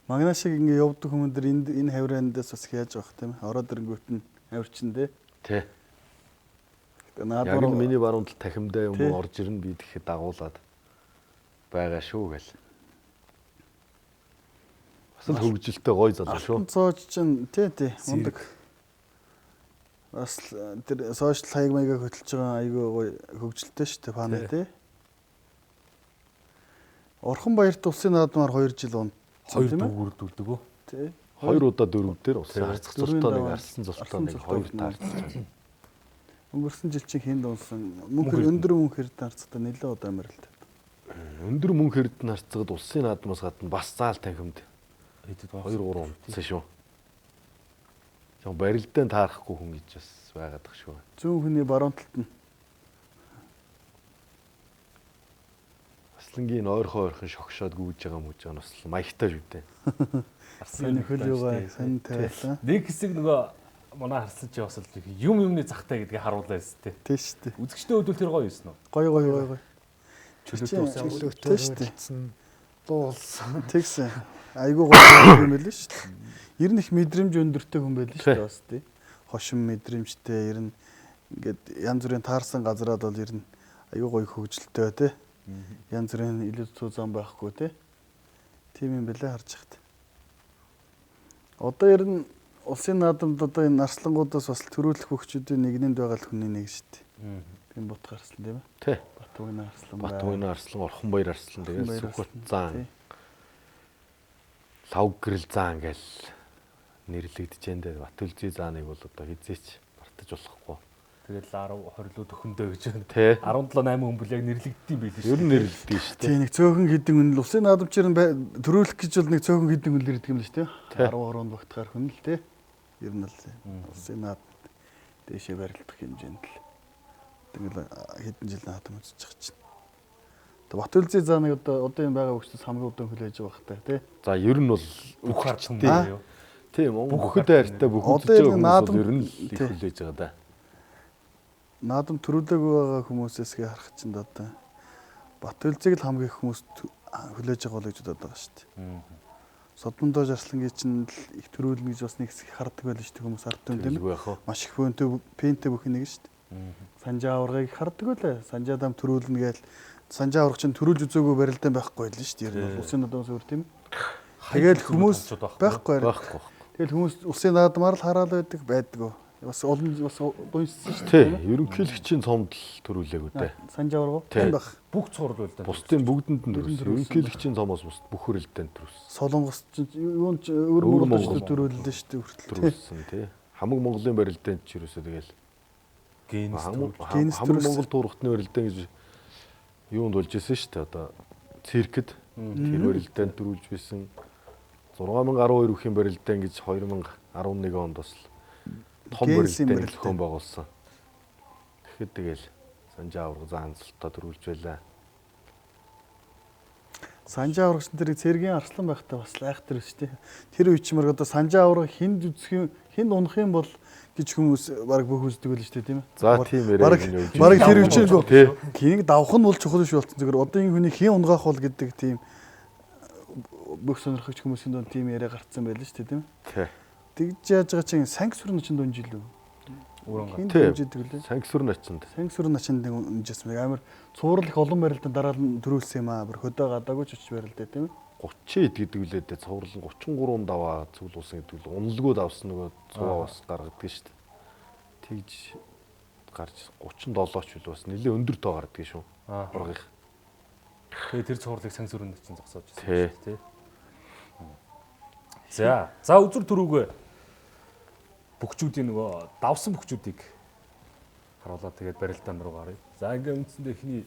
Магна шиг ингээ явдаг хүмүүс энэ хавираандаас бас яаж явах тийм ээ. Ороод ирэнгүүт нь хавирчин дээ. тий. Яг Наадмаар л миний баруунд л тахимдаа юм уу орж ирнэ би тэгэхэд дагуулад байгаа шүү гэл. Бас л хөвгөлтэй гоё залуу шүү. алтан зооч чинь тий мундаг. Бас тэр сошиал хаяг маягаа хөтлж байгаа айгүй гоё хөгжилтэй шүү дээ панэ тий. Орхон баярт улсын наадмаар 2 жил он. 2 дүүрдүүлдэг үү? Тий. 2 удаа 4 дээр улсын харьцах зуртаа нэг арслан зуртаа нэг 2 таарч. Өнгөрсөн жил чинь хэн дууссан? Мөнхөр өндөр мөнхөр таарцтай нэлээд удаа мэрэлтэй. Өндөр мөнх эрдэнэ харцагд улсын наадмаас гадна бас заал танхимд Хэдэд 2 3 унтсан шүү. Яг барилдаан таарахгүй хүн гэж бас байгаад тах шүү. Зүүн хүний баруун талд нь Аслангийн ойрхон шогшоод гүйж байгаа мөж байгаа нь бас маягтай шүү дээ. энэ хөл юугаа хэн тайлаа. Нэг хэсэг нөгөө манай харсан чи бас л юмны захтай гэдгийг харуулсан тест. Тий шүү дээ. Үзэгчтэй хөдөл тэр гоё юусэн үү? Гоё. Чөлөөтэй хөлтсөн дуулсан. Тэгсэн. Айгуу гоё юм байл шүү дээ. Ер нь их мэдрэмж өндөртэй хүн байл шүү дээ бас тий. Хошин мэдрэмжтэй ер нь ингээд янз бүрийн таарсан газраад бол ер нь айгуу гоё хөгжилтэй тий. Янз бүрийн илүү цүү зам байхгүй тий. Тийм юм бэлээ харж хат. Одоо ер нь улсын наадамд одоо энэ арслангуудаас бас төрүүлэх хөгчүүдийн нэгнэнд байгаа л хүний нэг шүү дээ. Тийм Бутхан Арслан тийм ээ. Тий. Батмагна Арслан. Батмагна Арслан, Орхон баяр Арслан тэгээд Сүхбат заан. Лав гэрэл заан гэл нэрлэгдэж энэ Батүлзий зааныг бол одоо хизээч мартаж болохгүй. Тэгэл 10 20 лөө төхөндөө гэж байна. Тий. 17 8 хүн бүл яг нэрлэгддэм байл шүү. Ер нь нэрлэгдэж шүү дээ. Тийм нэг цөөхөн хідэн хүн л улсын наадамчаар төрүүлэх гэж бол нэг цөөхөн хідэн хүн л ирдэг юм л шүү дээ. 10 багтахаар хүн л тий. Ер нь л улсын наадамд дээшээ барилдах хэмжээнд л тэгэл хэдэн жил наадам үзэж байгаа чинь. Батүлзий зааныг одоо энэ байгаа хөгжлөс хамгийн удаан хүлээж байгаа хэрэгтэй тий. За ер нь бол бүх харц юм тийм. байна юу? Тийм бүхэд хайртай бүх үзэж байгаа хүмүүс ер нь л их хүлээж байгаа да. Наадам төрүүлээгүй байгаа хүмүүсээсгээ харах чинь одоо Батүлзийг л хамгийн их хүмүүс хүлээж байгаа бол гэж бодоод байгаа шүү дээ. Содмондож Арслангийн чинь их төрүүлнэ гэж бас нэг хэсэг харддаг байл шүү дээ хүмүүс харддаг юм тийм ээ. Маш их пентэй бүх нэг шүү дээ. Санжаа аваргыг харддаг байлаа. Санжаа дам төрүүлнэ гээл санжаа аварга чинь төрүүлж үзээгүй барилдаан байхгүй л шүү дээ. Ер нь улсын наадмаас өөр тийм ээ. Тэгэл хүмүүс байхгүй. Тэгэл хүмүүс улсын наадмаар л хараал байдаг. Бас олон бас дуйсан шүү дээ. Тийм. Ерөнхийлөгчийн цомд л төрүүлээгүү дээ. Санжаа аварга тийм байх. Бүх цуврал байлаа. Бусдын бүгдэнд нь төрүүлсэн. Ерөнхийлөгчийн цомоос бус бүх хөрөлдөнд төрүүлсэн. Солонгос чинь юун ч өөр Монголд төрүүллээ шүү дээ хүртэл төрүүлсэн тий. Хамаг Монголын барилдаанд ч ерөөсөө тэгэл Генис Хамгийн Монгол туурхтны барилдаан гэж юунд болж исэн шүү дээ. Одоо циркэд тэр барилдаанд төрүүлж байсан 6012 өхийн барилдаан гэж 2011 онд бас том барилдаан зохион байгуулсан. Тэгэхэд тэгэл Санжаа авраг заансалтаа төрүүлж байлаа. Санжаа аврагч нар цэргийн арслан байхдаа бас айхтар шүү дээ. Тэр үе чимэр одоо Санжаа авраг хинд үзэх юм, хинд унах юм бол гэж хүмүүс баг бүх үздэг байл шүү дээ, тийм ээ. За тийм яриа. Бараг тэр үе чинь кинийг давах нь бол чухал биш болсон. Зүгээр одоо энэ хүний хин унгаах бол гэдэг тийм бүх сонирхогч хүмүүсийн донд тийм яриа гарцсан байл шүү дээ, тийм ээ. Тэгж яаж байгаа чинь Сангисүрэн начин дунжилв. Хинд дунжидэг лээ. Сангисүрэн начинд. Сангисүрэн начинд унжсэн meg амар цуврал их олон барилдан дараал нь төрүүлсэн юм аа. Бүр хөдөө гадаагүй ч очиж барилдаа, тийм ээ. 30 гэдэг үлээдээ цуврал нь 33 даваа цуглуулсан гэдэг л уналгүй давсан нөгөө 100 бас гаргадаг шүү дээ. Тэгж гарч 37 ч үл бас нэлээ өндөр тоо гардаг шүү. Ургих. Тэгээ тэр цувралыг Сангисүрэн начин зогсоож байсан шүү дээ. За үзүр төрүүгээ бөхчүүдийн нөгөө давсан бөхчүүдийг харуулаад тэгээд барилдаан руу гарыг. За ингээм үндсэндээ ихний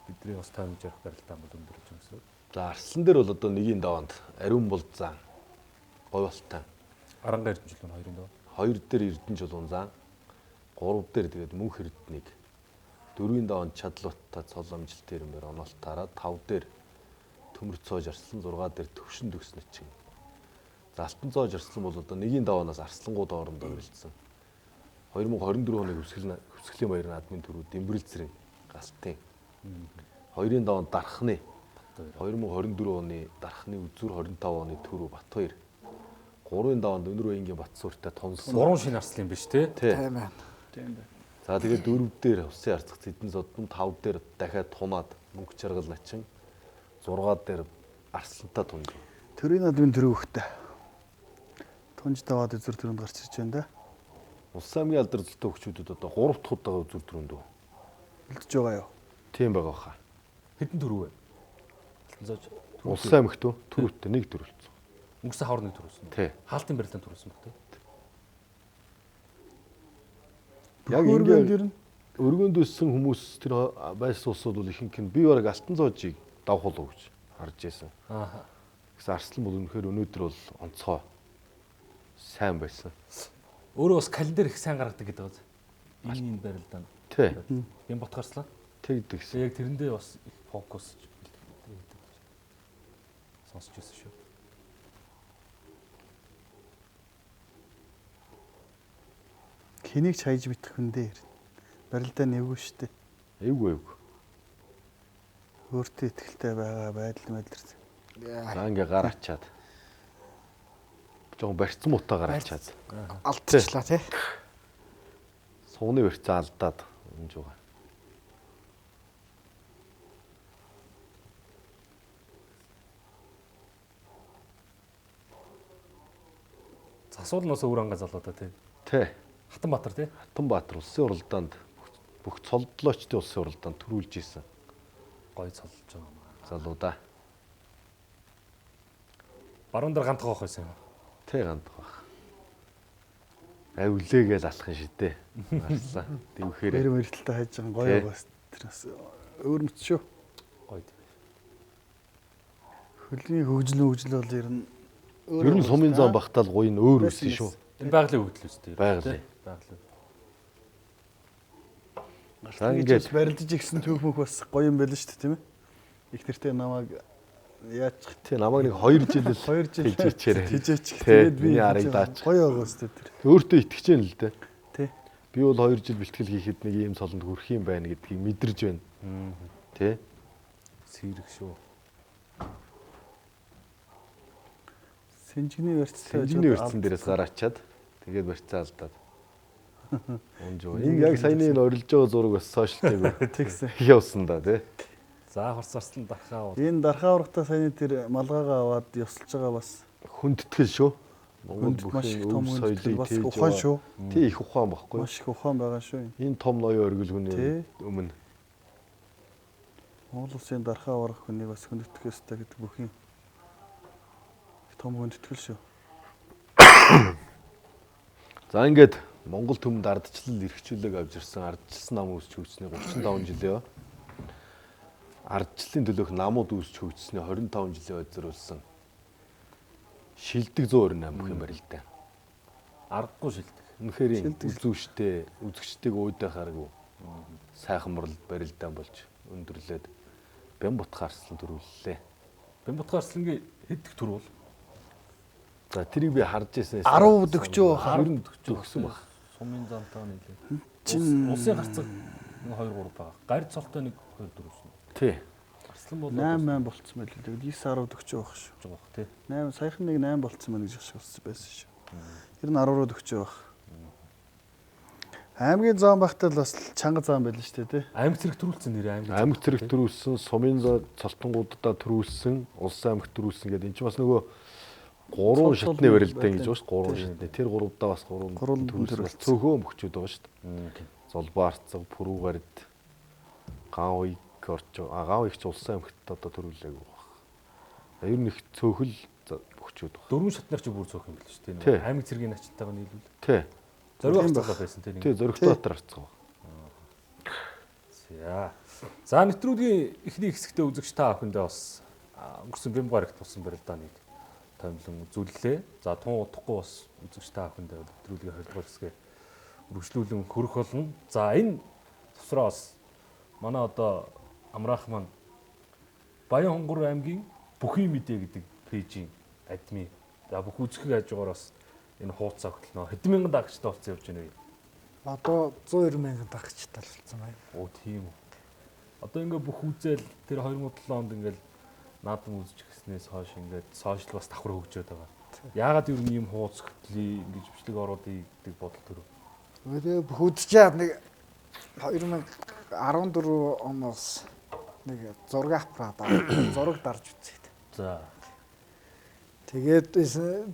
бидний бас таймж ярих барилдаан бол өндөр юмсоо. За Арслан дээр бол одоо нэгийн даваанд ариун булзаан говьолтой. Аранга Эрдэнэжлүүн хоёрын даваа. Хоёр дээр Эрдэнэжлүүн зан. Гурав дээр тэгээд Мөнх Эрдэнэг. Дөрвийн даваанд Чадлууттай цол амжилт тэрмээр оноолтаараа тав дээр Төмөр цоож Арслан 6 дээр Төвшин төгснө чинь. За Алтан цоож Арслан бол одоо нэгийн даваанаас Арслангууд орондоо барилдсан. 2024 оны хөвсгөлийн баярын адмын төрүү Дэмбэрэл цэрэг галтын. Хоёрын даваанд Дархны 2024 оны Дархны Үзүр 25 оны төрүү Батбаяр. Гурвын даваанд Өнөр Баянгийн Батсууртай Тонсон. Гурван шинэ Арслан юм биш те? Тийм байна. Тийм байна. За тэгээд дөрөв дээр Усын Арцах Зэдэн Зодон, тав дээр дахиад Тунаад Мөнх Чаргал начин, 6 дээр Арслантай Тунж. Төрийн адмын төрөө хөхтэй. Тунж даваад үзүр төрөнд гарч ирж байна да. Улсын аймгийн алдар зөлтөө хүчүүдэд одоо 3 дахь удаага үзүр төрөнд үү? Үлдэж байгаа юу? Тийм байгаа хаа. Хэдэн төрөв вэ? Улсын аймагт төрөвтэй нэг төрөлцсөн. Өнгөрсөн хавар нэг төрүүлсэн. Тий. Хаалтын барилдаан төрүүлсэн баг тий. Яг ингээд өргөнд өссөн хүмүүс тэр байсан улсууд бол ихэнх нь би бараг Алтан цоожийг давхуулав гэж харж байсан. Гэсэн Арслан бол үнэхээр өнөөдөр бол онцгой сайн байсан. Өөрөө бас календар их сайн гаргадаг гэдэг байна. Энэ барилдаан. Тий. Юм Бот Гарслан. Тэгдэг гэсэн. Яг тэрэндээ бас их фокус сонсч байсан шүү. Хэнийг ч хайж мэдэх хүн дээр. Барилдаа нэвгүй штэ. Эвгүй. Өөртөө ихтэй байгаа байдал мэдлэр. За ингээ гар ачаад. Жон барьцсан мутаа гар ачаад. Алдчихлаа тий. Сууны барьцаа алдаад энэ жугаа. Засуулнаас өөр ангаа залуудаа тий. Тий. Хатанбаатар тий. Хатанбаатар улсын уралдаанд бүх цолдлоочдын улсын уралдаанд төрүүлж исэн. Гой цолж байгаа маа. Залуудаа. Баруун дээр гантах байх байсан юм. Тэ гандах байх. Авлээгээл алах юм шидэ. Арслаа. Дэмхээр. Бэр мэрэлтэлтэй хайж байгаа гоё бас тэр бас өөр мэт шүү. Гоё тийм. Хөлний хөгжил бол ер нь Ер нь сумын зам багтаал гоё нь өөр үсэн шүү. Энэ байгалийн хөгжил үстэй. Байгалийн. За ингээд барилдаж игсэн төв мөх бас гоё юм байл шүү дээ, тийм ээ. Их нэртэй намайг яачих тий намайг нэг 2 жил 2 жил хийжээч. Тэгээд би арыг даач. Гоё байгаа шүү дээ. Өөртөө итгэж яана л дээ. Тий. Би бол 2 жил бэлтгэл хийхэд нэг ийм солонд хүрэх юм байна гэдгийг мэдэрж байна. Тий. Сэрэг шүү. Сэнжигний барьцсан дээрээс гар ачаад тэгээд барьцаа алдаад. Унжоо. Энэ яг саяны орилж байгаа зураг бас сошиал дээр тэгсэн. явсан да тий. За хорсарсан дархаа. Энэ дархаа урагтаа саяны тэр малгайгаа аваад ёсолж байгаа бас хүндэтгэл шүү. Монгол бүхэн том соёлыг бас ухаан шүү. Тий их ухаан баггүй. Маш их ухаан байгаа шүү. Энэ том ноён оргил хүний өмнө Монгол улсын дархаа урах хүнийг бас хүндэтгэх ёстой гэдэг бүхэн том хүндэтгэл шүү. За ингээд Монгол төмөнд ардчлал эрхчлөлөг авч ирсэн ардчилсан нам үүсч хөгжсөний 35 жилийн ардчлалын төлөөх намууд үүсч хөгжсөний 25 жилийн зориулсан шилдэг 128 бүх юм байна л да. Аргагүй шилдэг. Үнэхээр үзүүштэй, үзэгчдийг ууйдаа хараагүй. Сайхан морал барилдаан болж өндөрлөөд Бямбутхан арслан төрүүллээ. Бямбутхан арслангийн хэддэг төр бол? За тэрийг би харж ирсэн. 10 дөгчөө хаа. 90 дөгсөн баг. Сумын зантаа нийлээ. Усын гарцаг 1 2 3 байгаа. Гарь цолтой 1 2 4 үснэ. Тий. Арслан бол 8 болцсон байл л. 9 10 дөгчөө баг шүү. байгаа бох тий. 8 саяхан нэг 8 болцсон байна гэж хэлсэн байсан шүү. Ер нь 10 руу дөгчөө баг. Аймгийн зам багтаа л бас чанга зам байл шүү дээ тий. Аймаг зэрэг төрүүлсэн нэр Аймаг зэрэг төрүүлсэн, сумын цолтонгуудаа төрүүлсэн, улсын аймагт төрүүлсэн гэдэг энэ ч бас нөгөө 3 шатны барилдаан гэж байна шүү. 3 шатны. Тэр 3-даа бас 3 төрүүлсэн. Цөөхөн мөхчүүд байгаа шүү дээ. Золбаарцаг, Пүрүүгард, Гаавыг Гаавыг ч улсын аймагт одоо төрүүлээгүй байна. Ер нь их цөөхөл мөхчүүд байна. 4 шатных ч бүр цөөх юм биш шүү дээ. Аймаг зэргийн ачтайгаа нийлүүл. Тий. Зориг авцгаа байсан тийм. Тий, зоригтой дотор арцгаа. За нэвтрүүлгийн эхний хэсэгтээ үзэгч та бүхэндээ бас өнгөрсөн Бямбарагт болсон барилдааныг томилон үзүүллээ. За тун удахгүй бас үзэгч та бүхэндээ нэвтрүүлгийн 2 дугаар хэсгээ үргэлжлүүлэн хөрөх болно. За энэ тусраа бас манай одоо амраах маань Баян Хонгор аймгийн Бүхий мэдээ гэдэг пэйжийн админ. За бүх үзэхийг хажуугаар бас энэ хуудасаа хөтлөнө. Хэдэн мянган дагагчтай болсон явж байна вэ? Одоо 190 мянган дагагчтай болсон байна. Оо тийм үү. Одоо ингээ бүх үзэл тэр 2007 онд ингээл наадам үзэж гиснээс хойш ингээд сошиал бас давхар хөгжөөд байгаа. Яагаад юу ийм хуудас хөтлөе ингэж бичлэг оруулъя гэдэг бодол төрөв. Тэгээ бүх үзчихэд нэг 2014 оноос нэг зураг аппарат зураг дарж үзээд. За. Тэгээд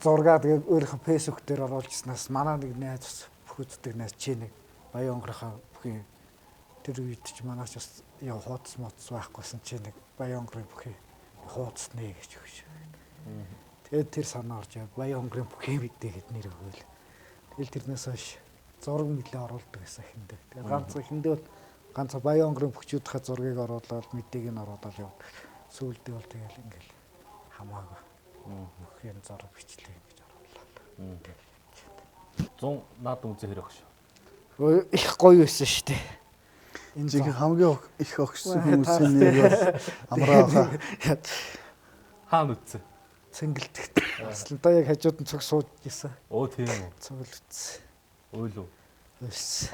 зургаа тэгээд өөрийнхөө фэйсбુક дээр оруулжснаас манай нэг найз бүх үздэг найз чи нэг Баян Хонгорынхаа бүхий тэр үед ч манайч бас яа хуудас моцс байхгүйсэн чи нэг Баян Хонгорын бүхий хуудас нэ гэж өгч. Тэгээд тэр санаа орж Баян Хонгорын бүхий мэдээ гэд нэр өгөөл. Тэгэл тэрнээс хойш зураг нэлээ оруулдаг гэсэн хэндээ. Тэгээд ганц Баян Хонгорын бүхчүүдийнхээ зургийг оруулаад мэдээг нь оруулаад явдаг. Сүүлдээ бол тэгэл ингээл хамаагүй. Бүхий зураг бичлэг гэж оруулаа. 100 наадам үзээ хэрэг шүү. Их гоё байсан шүү дээ. Энэ жиг хамгийн их огшсон хүмүүсийн нэр бол амраахаа. Хаана үтсэн? Цэнгэлдэгт. Аслантаа яг хажууд нь цог сууж гисэн. Оо тийм үү. Цог л үтсэн. Ойлоо. Ойс.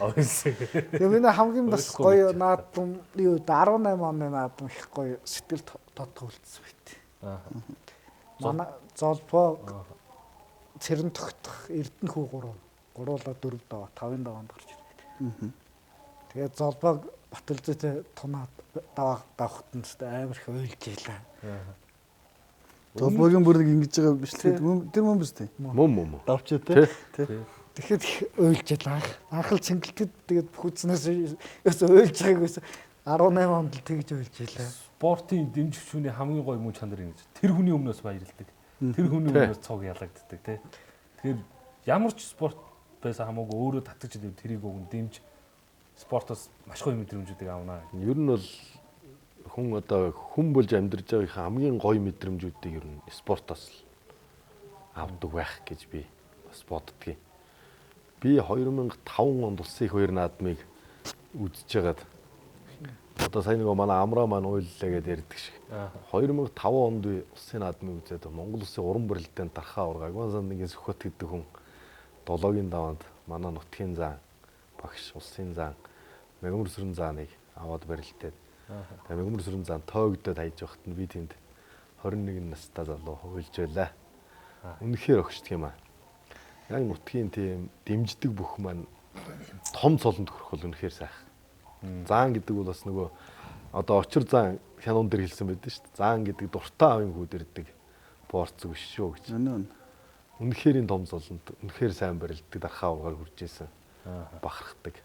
Тэгээ миний хамгийн бас гоё наадам юу 18 оны наадам их гоё сэтгэл дотор үлдсэн байт. Манай золбоо цэрэн тогтох Эрдэнэ хүү 3 гуруула 4 даваа 5-ын даваанд гарч ирдэг. Тэгээд золбоог Батөлзөтэй тунаад давахт нь амар их ойлж ийлээ. Золбоогийн бүрийг ингэж байгаа биш л тэр мөн биз дээ. Мөн. Давчаа тий. Тэгэхэд их ойлж ийлээ. Анх л цэнгэлтэд тэгээд бүх үзнээс ойлж байгааг байсан. 18 онд л тэгж ойлж ийлээ. Спортын дэмжих хүний хамгийн гоё мөн чанар юм гэж. Тэр хүний өмнөөс баярлдаг. Тэр хүний өмнөөс цог ялагддаг тий. Тэгэхээр ямар ч спорт байсан хамаагүй өөрөө татгаж идэв тэрийг өгөн дэмж спортоос маш гоё мэдрэмжүүдийг авнаа. Ер нь бол хүн болж амьдарч байгаа хамгийн гоё мэдрэмжүүдийг ер нь спортоос л авдаг байх гэж би бас боддгийг. Би 2005 онд улсын их хоёр наадмыг үзэж байгаад одоо сайн нэг манай амраа маань уйллаа гэдээ ярьдаг шиг. 2005 онд би улсын наадмыг үзээд Монгол улсын уран барилдаанд дарахаа ургааг Агвансан-гийн Сүхбат гэдэг хүн 7-гийн даваанд манай нутгийн зан багш улсын зан Мегмар сүрэн зааныг аваад барилдаад. Тэгээ Мегмар сүрэн зан тоогдод хайж байхад нь би тэнд 21 настай залуу уйлж байлаа. Үнэхээр огшдг юм аа. Яг нутгийн тийм дэмждэг бүх маань том цолонд хүрэх бол үнэхээр сайхан. Заан гэдэг бол бас нөгөө одоо очир заан хянуун дээр хэлсэн байдаг шүү дээ. Заан гэдэг дуртай авийн хүүд ирдэг борцог биш шүү гэж. Үнэхээр энэ том цолонд үнэхээр сайн барилддаг дарахаа ургаар хүрж исэн. Бахархдаг.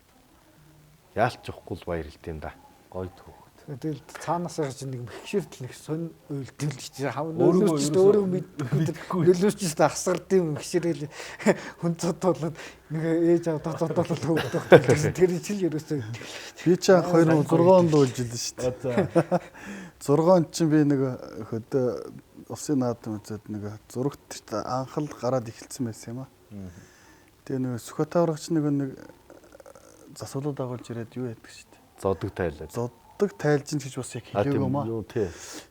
Яалч явахгүй л баярлт юм да. Гоё түүхт. Тэгэл цаанаас гарч нэг бэхшэртэл нэг сонь уйлдэл гэж өөрөө мэдгүй нөлөөч ч асгардын бэхшэрэл хүн цодуулаад нэг ээж аваа цодуулаад өгдөг. Тэр чинь ерөөсөө би ч 2006 онд уйлж илэн шүү дээ. 6 онд чинь би нэг хөдөө усын наадам үзээд нэг зурагт анхал гараад эхэлсэн байсан юм аа. Тэгээ нэг Сүхбаатарч нэг засварлууд агуулж ирээд юу яддаг шүү дээ. Зодог тайлаа. Зоддог тайлж гэж бас яг хэлээгүй юм аа. Юу тий.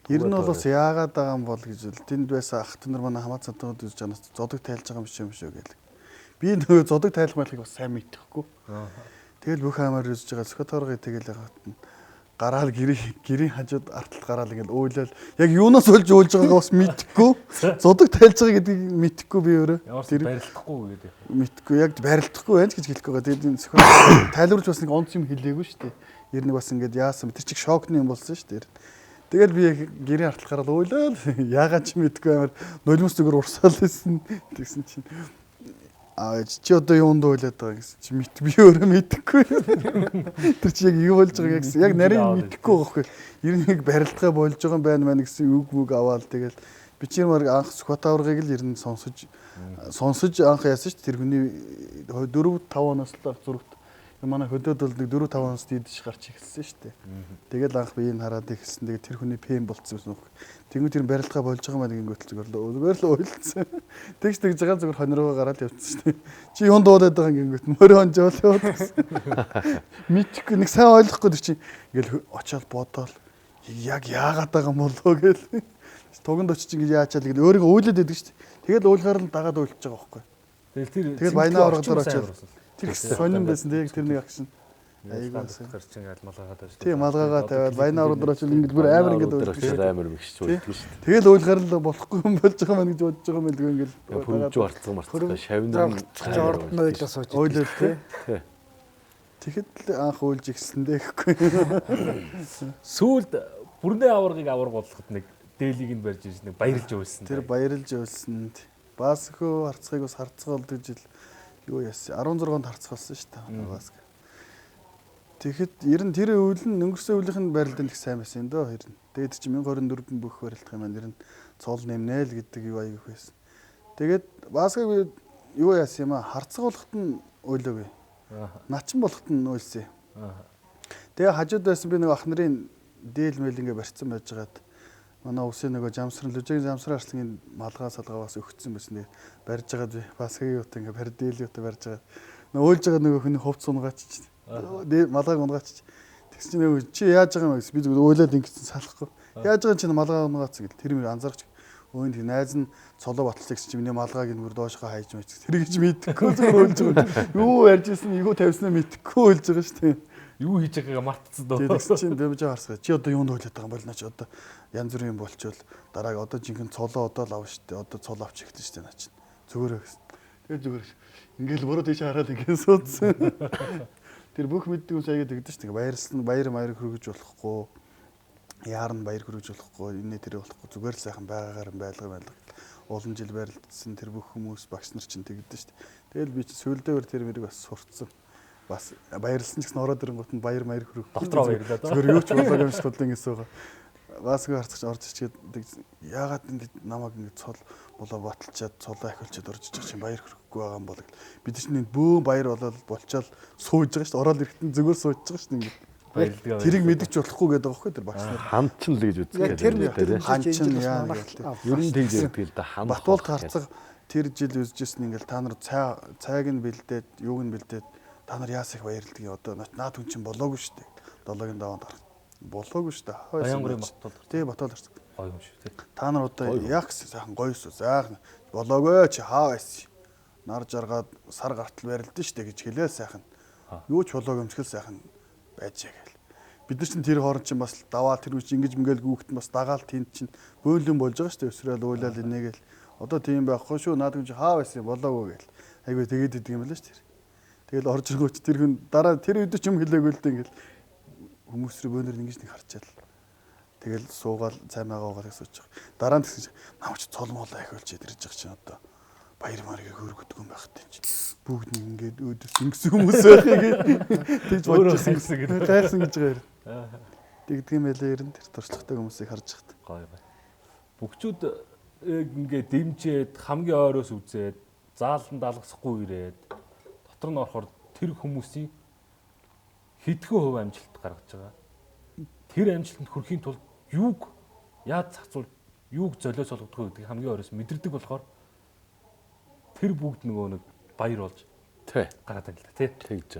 Ер нь бол бас яагаад байгаа юм бол гэж л тэнд байсан ах түнэр манай хамаа цантууд үзэж чанаас зодог тайлж байгаа юм шүү гээл. Би нөгөө зодог тайлах байлыг бас сайн мэдхгүй. Тэгэл бүх хамаар үзэж байгаа Сүхбаатарыг тэгэл ягаад гараал гэрийн хажууд арталт гараал ингээл уйлал яг юунаас болж уйлж байгаагаа бас мэдхгүй. Зодог тайлж байгаа гэдгийг мэдхгүй би өөрөө. Тэр барилдахгүй гэдэг. Мэдхгүй яг барилдахгүй байж гэж хэлэх байгаа. Тэгээд энэ Сүхбаатар тайлбарч бас нэг онц юм хэлээгүй шүү дээ. Ер нь бас ингээд яасан тэр чиг шокны юм болсон шүү дээ. Тэгэл би яг гэрийн арталт гараал уйлал яагаад ч мэдгүй амар нулимс зүгээр урсаал байсан. Тэгсэн чинь чи одоо юунд уйлаад байгаа гэсэн чи би өөрөө мэдэхгүй. Тэр чи яг юу болж байгааг гэсэн. Яг нарийн мэдэхгүй байгаа хгүй. Ер нь яг барилдгаа болж байгаа юм байна мэн гэсэн үг мүг аваад тэгэл би чи анх Сүхбаатарыг л ер нь сонсож анх яасан шүү дээ. Тэр хүний 4-5 оноос л зурагт манай хөдөөд бол нэг 4-5 оноос дийдэж гарч ирсэн шүү дээ. Тэгэл анх би энэ хараад ихсэн. Тэгээд тэр хүний пен болцсон юм. Тэнгүү тэр барилдгаа болж байгаа маа нэг ингэтэл зүгээр л уйлцсан. Тэгж жагаан зүгээр хонироо гараад явчихсан шүү дээ. Чи юунд дуулаад байгаа ингэнгүүт мөрөө онжоолоо гэсэн. Мэдхгүй нэг сайн ойлгохгүй тэр чинь ингээл очиод бодоол яг яагаад байгаа юм болоо гээл. Туганд очиж ингэж яачаал гэдэг өөрийгөө уйлаад байдаг шүү дээ. Тэгэл уулгаар л дагаад уйлж байгаа байхгүй. Тэгэл баянаа оргодоор очиод тэр сонирн байсан тэг тэр нэг агшин. Айгуусаа гарчин алмалгаагаад байж. Тийм малгаагаа тавиад баянаа оргодоор очиод ингэж бүр амар ингэж уйлж амар мэгч уйлдаг шүү дээ. Тэгэл уулгаар л болохгүй юм болж байгаа мэн гэж бодож байгаа юм л ингээл хөрөмж барцсан марцсан шавнаа ордноо гэж сууж уйлал тий. Тэгэхэд л анх уйлж ихсэндээ гэхгүй. Сүүлд бүрнээ аваргыг авар болгоход нэг дээлийг нь барьж ирсэн нэг баярлж уйлсан. Тэр баярлж уйлсан. Басхөө харцгийг бас харцгаалдаг жил юу яасан 16-нд харцгаалсан шүү дээ. Баск. Тэгэхэд ер нь тэр үйл нь өнгөрсөн үеийнх нь барилданд их сайн байсан дөө ер нь. Тэгээд чи 1024-нд бүх барилдах юм байна. Ер нь цол нэмнэ л гэдэг юу аяг их байсан. Тэгээд баскыг юу яасан юм аа харцгаалахт нь уйлаагүй. Начин болохт нь уйлсан. Тэгээ хажууд байсан би нэг ах нарын дээл мэйл ингээ барьцсан байжгаад манай усын нөгөө жамсрын лүжиг жамсрын арслангийн малгай салгаваас өгцсөн байсан. Тэгээ барьж байгаад баскыг ут ингээ барь дээл ут барьж байгаа. Нөгөө уйлж байгаа нөгөө хүний хувц унгаач. Малгайг унгаач. Тэгс чи нөгөө чи яаж байгаа юм бэ? Би зүгээр уйлаад ингэсэн салахгүй. Яаж байгаа чи малгай унгаац гэл тэр мөр анзаарч өөнд найз нь цолоо баталдаг чи миний малгайг нүр доошгоо хайж мэйч. Тэр гэж мэдхгүй зүгээр уйлж байгаа. Юу ярьж ирсэн, юу тавьснаа мэдхгүй уйлж байгаа шүү дээ. Юу хийж байгаагаа мартцсан доо. Тэгс чинь дэмж харсгаа. Чи одоо юунд уйлаад байгаа юм бол наач одоо янз бүрийн юм болчвол дараагийн одоо жинхэнэ цолоо одоо л авна шүү дээ. Одоо цол авч ихтэй шүү дээ наач. Зүгээрээ гэсэн. Тэгээ зүгээр. Ингээл буруу тийш хараад ингээд суудсан. Тэр бүх мэддэг үс аяга тэгдэж шүү дээ. Баярлсан баяр хөргөж болохгүй. Яар нь баяр хөргөж болохгүй. Инээ тэрэ болохгүй. Зүгээр л сайхан байгаагаар нь байлга. Олон жил байрлалцсан тэр бүх хүмүүс багш нар чинь тэгдэж шүү дээ. Тэгэл би чи сүүлдээр тэр мэрийг бас сурцсан. Бас баярлсан ч гэсэн ороод ирэнгүүт нь баяр хөргөх. Дотроо баярлаа. Зүгээр юу ч болоогүй юм шиг бодлоо гэсэн байгаа. Басгүй харцагч орж ичгээд яагаад ингэж намайг ингэ цол болоо баталчаад цолоо ахиулчаад орж иччих чинь баяр хөрөхгүй байгаа юм бол бид чинь бөө баяр болоод болчоод сууж байгаа шүү дээ. Ороод ирэхдээ зүгээр сууж байгаа шүү дээ. Баярлалаа. Тэрийг мэдчих болохгүй гэдэг байгаа байхгүй тэр багш нар. Хамчин л гэж үздэг. Тэр ханчин яа гэдэг. Ер нь тэгж ярьдаг л да хам. Батуулт харцаг тэр жил үзэжсэн ингээл та нар цайг нь бэлдээд юуг нь бэлдээд та нар яас их баярлдаг юм одоо наад хүн чинь болоогүй шүү дээ. 7-гийн даваанд гарах. Болоогүй шүү дээ. Баянгарын батуул. Тий батуул харцаг. Гоё юм шүү тий. Та нар одоо яах гэсэн сайхан гоё шүү. Сайхан болоогүй чи хаа байсан. Нар жаргаад сар гартал барилдсан шүү дээ гэж хэлээ сайхан. Юу ч болоогүй өмсгөл сайхан байж гээл. Бид нар чинь тэр хооронд чинь бас даваал тэр үуч ингэж мгээл гүгт бас дагаал тэнд чинь бөөлөн болж байгаа шүү дээ. Өсрөөл уйлал инээгээл. Одоо тийм байхгүй шүү. Наад хүн чи хаа байсан болоогүй гээл. Айгүй тэгээд идэг юм байна шүү дээ. Тэгэл орж иргөөч тэр хүн дараа тэр үед ч юм хэлээгүй л дээ ингээл хүмүүс рүү бөөнөр ингэж нэг харчаал. Тэгэл суугаал цаймаагаа угаал гэж сууж байгаа. Дараа нь тэгсэн чинь намайг цолмол ахиулж ирж байгаа чинь одоо баяр маарыг хөргөдөг юм байх тийм чинь бүгд нэг ингээд өөдөөс ингэсэн хүмүүс байхыг тэгж бодчихсан гэсэн. Гайхсан гэж байгаа юм. дэгдэг юм байлаа ер нь тэр туршлагатай хүмүүсийг харж хат. Гой. Бүгчүүд ингээд дэмжээд хамгийн ойроос үзээд заалан даалгасахгүй ирээд дотор нь орохоор тэр хүмүүсийн хэдхэн хувь амжилт гаргаж байгаа. Тэр амжилтанд хүрэхийн тулд юуг яаж зохицуул, юуг золиос олгодох вэ гэдгийг хамгийн ойроос мэдэрдэг болохоор тэр бүгд нөгөө нэг баяр болж гараад байна л да тий. Тэгж.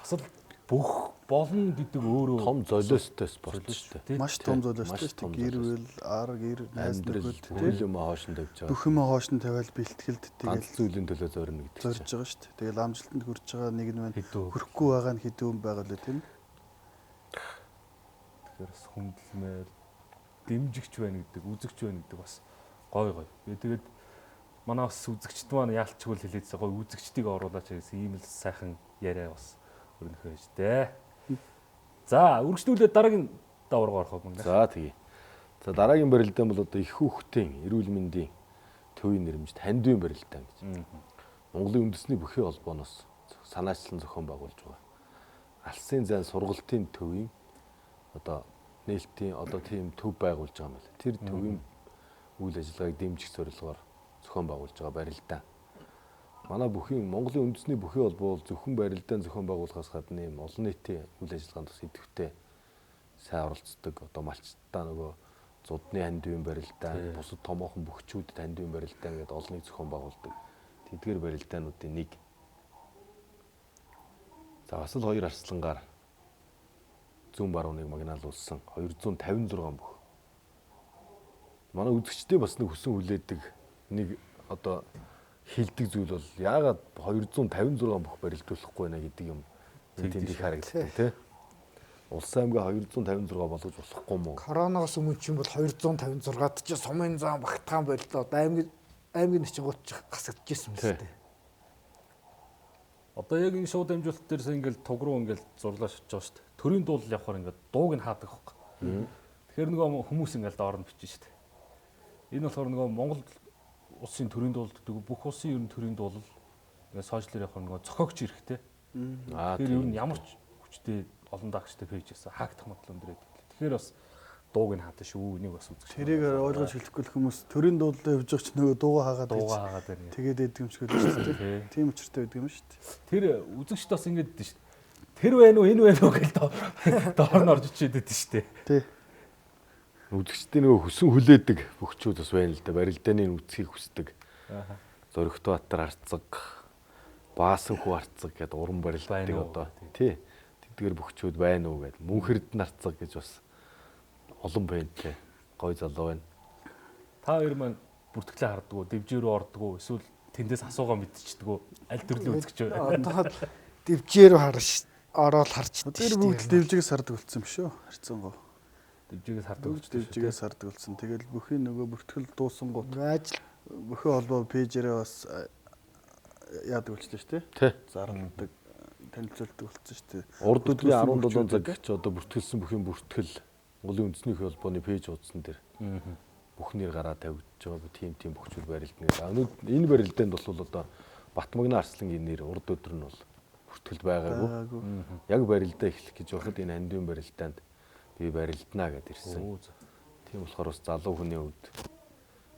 Бас л бүх болно гэдэг өөрөө Том золиостой спорт шүү дээ. Маш том золиостой шүү дээ. Гэрвэл, гэр, найз нөхөд Бүх юм хоошин тавьж байгаа. бүх юм хоошин тавиал бэлтгэлд Ганц тэгэл зүйлийн төлөө зорино гэдэг зорж чинь. байгаа шүү дээ. Тэгэл амжилтанд хүрч байгаа нэг нь байна. хэдүү. Хүрэхгүй байгаа нь хэдүүн байгаа лээ тийм. Тэгэхээр бас хүндэлмээр дэмжигч байна гэдэг, үзэгч байна гэдэг бас гой. Тэгээд манай бас үзэгчд маань яалчгүй л хэлээдсэн гой үзэгчдийг оруулаач гэсэн ийм л сайхан яриа бас өрнөх байж дээ. За, үргэлжлүүлээд дараагийн даварга орох юм. За тэгье. За дараагийн барилдаан бол одоо их хүүхдийн эрүүл мэндийн төвийн нэрмж тандвын барилдаан гэж. Монголын үндэсний бүхий холбооноос санаачлан зохион байгуулж байгаа. Алсын зайн сургалтын төвийн одоо нээлтийн одоо тийм төв байгуулж байгаа юм байна. Тэр төвийн үйл ажиллагааг дэмжих зорилгоор зохион байгуулж байгаа барилдаан. Манай бүхийн Монголын үндэсний бүхий холбоо бол зөвхөн барилдаан зохион байгуулахаас гадна юм олон нийтийн үйл ажиллагаанд бас идэвхтэй сайн оролцдог. Одоо малчтаа нөгөө зудны хандивын барилдаан, бусад томоохон бүхчүүд хандивын барилдаан гэдэг олныг зохион байгуулдаг. Тэдгээр барилдаануудын нэг. За бас л 2 арслангаар зүүн барууныг магнаалуулсан 256 бүх. Манай үзэгчдээ бас нэг хүсэн хүлээдэг нэг одоо хилдэг зүйл бол яагаад 256 бүх барилдуулахгүй байна гэдэг юм тэнд их харагддаг тий. Улс аймгаа 256 болгож болохгүй мó. Коронавигоос өмнө чинь бол 256-д ч сумын зам багтаан боллоо. Аймгийн нчингууд ч гасагдчихсэн юм шүү дээ. Одоо яг энэ шууд дамжуулалт дээрс ингээл туг руу ингээл зурлаа шиж байгаа шүү дээ. Төрийн дуулал явахаар ингээд дууг нь хаадаг байхгүй. Тэгэхээр нөгөө хүмүүс ингээл доор нь бичиж шүү дээ. Энэ болохоор нөгөө Монгол улсын төрийн дуулалт гэдэг бүх улсын ер нь төрийн дуулал ингээд сошиалэр явахаар нөгөө зохиогч эрэхтэй. Тэгэхээр ер нь ямар ч хүчтэй олон даагчтай пэйж гэсэн хаагдах магадлал өндөр байдаг. Тэгэхээр бас дууг нь хаадаг шүү. Энийг бас үзэж. Тэрийг ойлгож хэлэхгүй л хүмүүс төрийн дуулалд явж байгаа ч нөгөө дуугаа хаагаад байна. тэгээд эдэг юм шиг л шүү дээ. Тийм учиртай байдаг юм шүү дээ. Тэр үзэгчд бас ингэж дээ шүү дээ. Тэр байна уу, энэ байна уу гэж доор нь орж ичээд дээ шүү дээ. Тий. Үзэгчдээ нөгөө хүсэн хүлээдэг бүхчүүд бас байна л да. Барилдааны үсгийг хүсдэг. Зөрөгтбаатар арцаг, Баасан хүү арцаг гэдэг уран барилдадаг одоо тий. Тэдгээр бүхчүүд байна уу гэдэг. Мөнхөрд нарцаг гэж бас олон байна тий. Гой залуу байна. Та хоёр маань бүртгэлээ харддаг уу, дэвжээ рүү ордог уу, эсвэл тэндээс асуугаа мэдчихдэг үү? Аль төрлийн үзэгч вэ? Одоо дэвжээр ороод харж Тэр бүгд дэвжигээс сардаг болсон юм шүү. Харцангоо. Дэвжээс харддаг Бүгд дэвжигээс сардаг болсон. Тэгэл бүхий нөгөө бүртгэл дуусан гут ажил бүхий холбоо пэйжээрээ бас яадаг болчихсон шүү дээ. Тий. Зарладаг, танилцуулдаг болчихсон шүү дээ. Урд өдрийн 17 цаг гэж одоо бүртгэлсэн бүхэн бүртгэл Монголын үндэсний холбооны пэйж хуудсан дээр бүх нэр гараа тавьж байгаа тийм бүхчүүд барилдана. Энэ барилдаанд бол одоо Батмагна Арслангийн нэр урд өдөр нь бол бүртгэлд байгаагүй. Яг барилдаа эхлэх гэж байхад энэ хандивын барилдаанд би барилдана гэдээ ирсэн. Тийм болохоор бас залуу хүний хувьд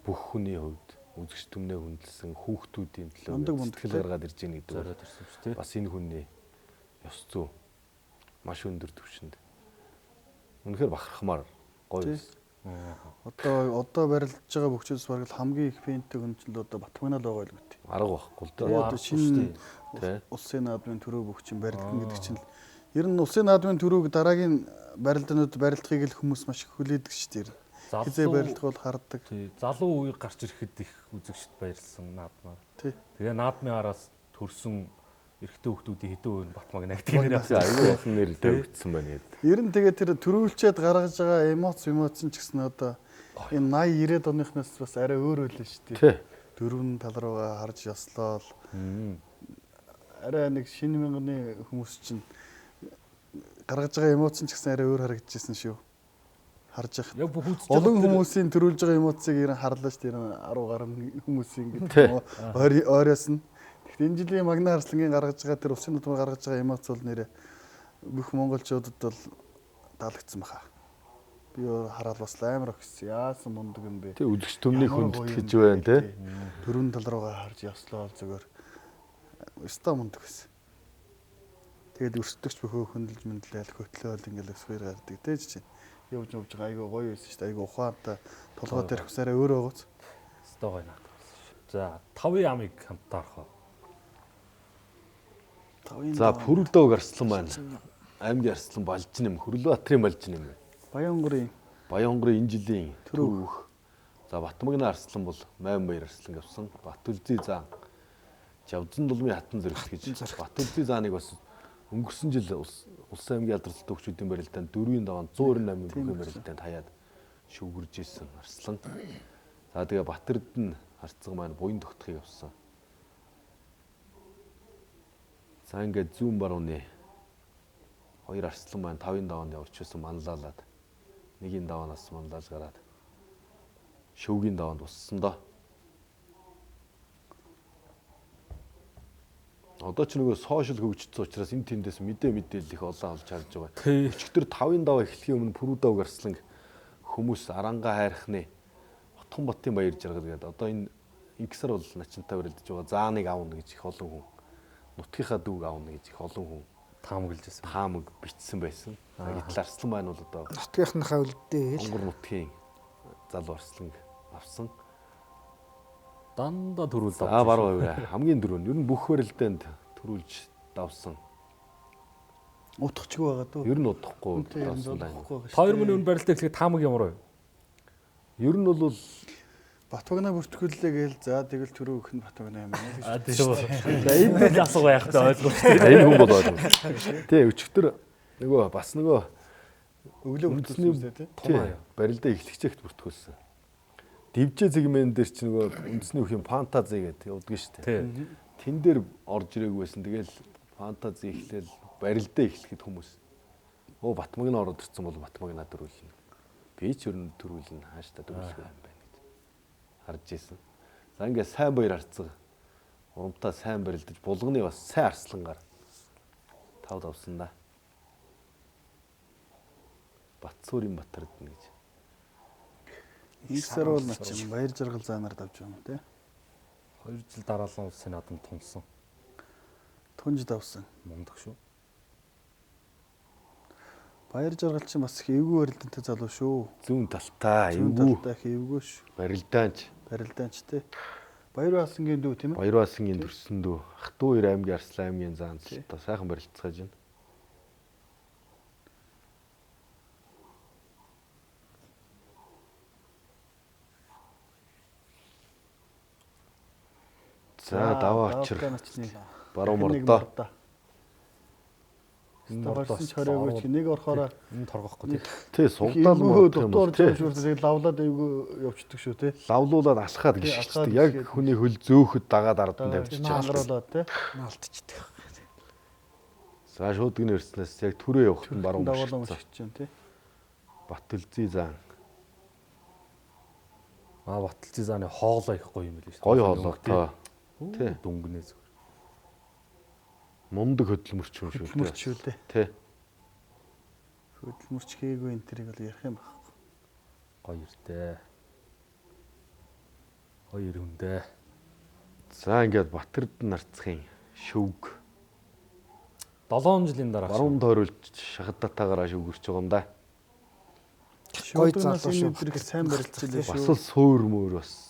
бүх хүний хувьд үзэгч түмнээ хүндэлсэн хүүхдүүдийн төлөө сэтгэл гаргаад ирж байгаа гэдэг зориод ирсэн шүү дээ. бас энэ хүний ёс зүй маш өндөр түвшинд. Үнэхээр бахархмаар гоё. Одоо барилдж байгаа бүхчээс бараг хамгийн их пейнттэй хүн чинь одоо Батмагнаа л байгаа л гэдэг. Арга байхгүй л Тэгээ одоо шинэ улсын наадмын төрөө бүхчин барилдана гэдэг чинь ер нь улсын наадмын төрөөг дараагийн барилдаанууд барилдахыг л хүмүүс маш их хүлээдэг шүү дээ. Хизээ барилдах бол харддаг. Залуу үеийг гарч ирэхэд их үзэгчд баярлсан наадмаар. Тэгээ наадмын араас төрсэн эрэгтэй хүүхдүүдийн хэдэн үе Батмагна гэдэг нэр авсан. аюул олон нэр тавигдсан байна гэдэг. Ер нь тэгээ тэр төрүүлчээд гаргаж байгаа эмоц ч гэсэн одоо энэ 80 90-ад оныхнаас бас арай өөр үйл шүү дээ. Дөрвөн тал руугаа харж ёслол. Арай нэг шинэ мянганы хүмүүс чинь гаргаж байгаа эмоц ч гэсэн арай өөр харагдчихсэн шүү. Харж яхад. Яг бүх үзэж олон хүмүүсийн төрүүлж байгаа эмоцыг ер нь харлаа шүү дээ. 10 гаруй хүмүүсийн гэдэг ойроос нь. Тэгэхдээ энэ жилийн Магна Арслангийн гаргаж байгаа тэр улсын нутгаар гаргаж байгаа эмоц бол нэрээ бүх монголчуудад бол даалгдсан баха. Би хараад бас амар өгсөн. Яасан мундаг юм бэ? Тэг үзэгч төмнийг хүндэтгэж байна те. Дөрөв тал руугаа харж явслаа зүгээр. Өстой мундаг байсан. Тэгээд өрсөлдөгч бөхөө хөндлөж мэндлээл хөтлөөл ингээл өсгөр гардаг те чинь. Явж байгаа айгүй гоё байсан шүү дээ. Айгүй ухаантай толгой дээр хүсаараа өөрөө гоц. Өстой гоё наад. За 5 ямыг хамтаа орох. За Пүрүлдөг Арслан маань аймгийн Арслан Балжин юм. Хүрлбаатарын Балжин юм. Баянгорын энэ жилийн төрөөх. За Батмагны Арслан бол 88 Арслан авсан. Батүлзий заан Жавзан дулмын хатан зэрэгт гэж. Батүлзий зааныг бас өнгөрсөн жил Улсын аймгийн алдартай төвчүүдийн барилдаанд 4-ийн даваан 198 бүхэн барилдаанд хаяад шүүгэрж исэн Арслан. За тэгээ Батэрд нь харцаг маань буян тогтхыг авсан. За ингээд зүүн барууны 2 Арслан маань 5-ын даваанд явж байсан манлайлаад 1-ийн даваанаас манлайлж гараад шүүгийн даваанд уссан доо. Одоо ч нөгөө сошиал хөгжсөн учраас энэ тэндээс мэдээлэл их олон олж харж байгаа. Өчигдөр 5-ын даваа эхлэхийн өмнө Пүрүлдөг Арслан хүмүүс аранга хайрхны Утхан Батын баяр жаргал гэдэг. Одоо энэ инксар бол начинтай барилдаж байгаа. Зааныг аавна гэж их олон хүн. Нутгийнхаа дүүг аавна гэж их олон хүн таамаглажсэн. Таамаг бичсэн байсан. Гэтэл Арслан маань бол одоо нутгийнхнахаа үлдээ хэл. Монгол нутгийн залуу Арслан авсан. Дандаа төрүүлж авсан. Баруун хувиа хамгийн дөрөв нь ер нь бүх барилдаанд төрүүлж давсан. Утгачгүй байгаа дөө. Ер нь удахгүй давсан даа. 2 мөн барилдаа эхлэх таамаг ямар вэ? Ер нь бол Батбагнаа бүртгүүллээ гээл за тэгэл төрөө өгөх нь Батбагнаа юм байна. Тийм. Энэ л асуу байх та ойлгох. Энэ хүн бол ойлгох. Тэ өчигдөр нөгөө бас нөгөө өглөө бүртгүүлсэн тийм. Барилдаа эхлэгчээгт бүртгүүлсэн. Дивжээ зэгмэн дээр ч нөгөө үндэсний үеийн фантази гэдэг явдаг шүү дээ. Тэн дээр орж ирээгүй байсан. Тэгэл фантази эхлээл барилдаа эхлэхэд хүмүүс Батмагнаа ороод ирсэн бол Батмагнаа дөрүүлнэ. Би ч ер нь дөрүүлнэ хааштай дөрүүлэх юм байна гэж харж ирсэн. За ингээд сайн баяр харцаг. Урамтаа сайн барилдаж булганы бас сайн Арслангаар тавд авсан да. Батсуурын Батард гэж. Инксар бол нач баяр жаргал заанаар давж байгаа юм тий. 2 жил дараалан улсын наадамд тунсан. Тунж давсан. Мундаг шүү. Баяр жаргал чинь бас их эвгүй барилдантай залуу шүү. Зүүн талтай эвгүй. Эвгүй шүү. Барилдаанч тий. Баяр Басангийн дүү тийм ээ. Баяр Басангийн төрсөн дүү. Ахтуу 2 аймгийн Арслан аймгийн заан одоо сайхан барилцгааж байна. За даваа очир. Баруун мордоо. Барсан чоройгоо чи нэг орохороо энэ торгохгүй тий сугдаал мөн дутуур зөвшөөрсөйг лавлаад айгүй явчихдаг шүү тий. Лавлуулаад алхаад гიშгчдэг. Яг хүний хөл зөөхөд дагаад ардан тавьчих. Наалруулаад тий. Наалтчдаг. За шуудгын өрснөөс яг түрээ явахт нь баруун даваалан уншиж чинь тий. Батүлзий заан. Батүлзий зааны хоолоо их гоё юм байл шүү. Гоё хоолоо тоо. Тий. Дүнгнээ зүгээр. Мундаг хөдөлмөрч юм шүү. Хөдөлмөрч шүү дээ. Тий. Хөдөлмөрч хийгээгүй энэ тэрийг бол ярих юм байхгүй. Гоё ирдэ. Гоё ирэвдэ. За ингээд Батэрд нарцхийн шүг 7 жилийн дараа баруун тойруулж шахадтаагаараа шүгэрч байгаа юм да. Гоё залуу шүү. Тэрийг сайн барилдчихлээ шүү. Бас л суур мөр бас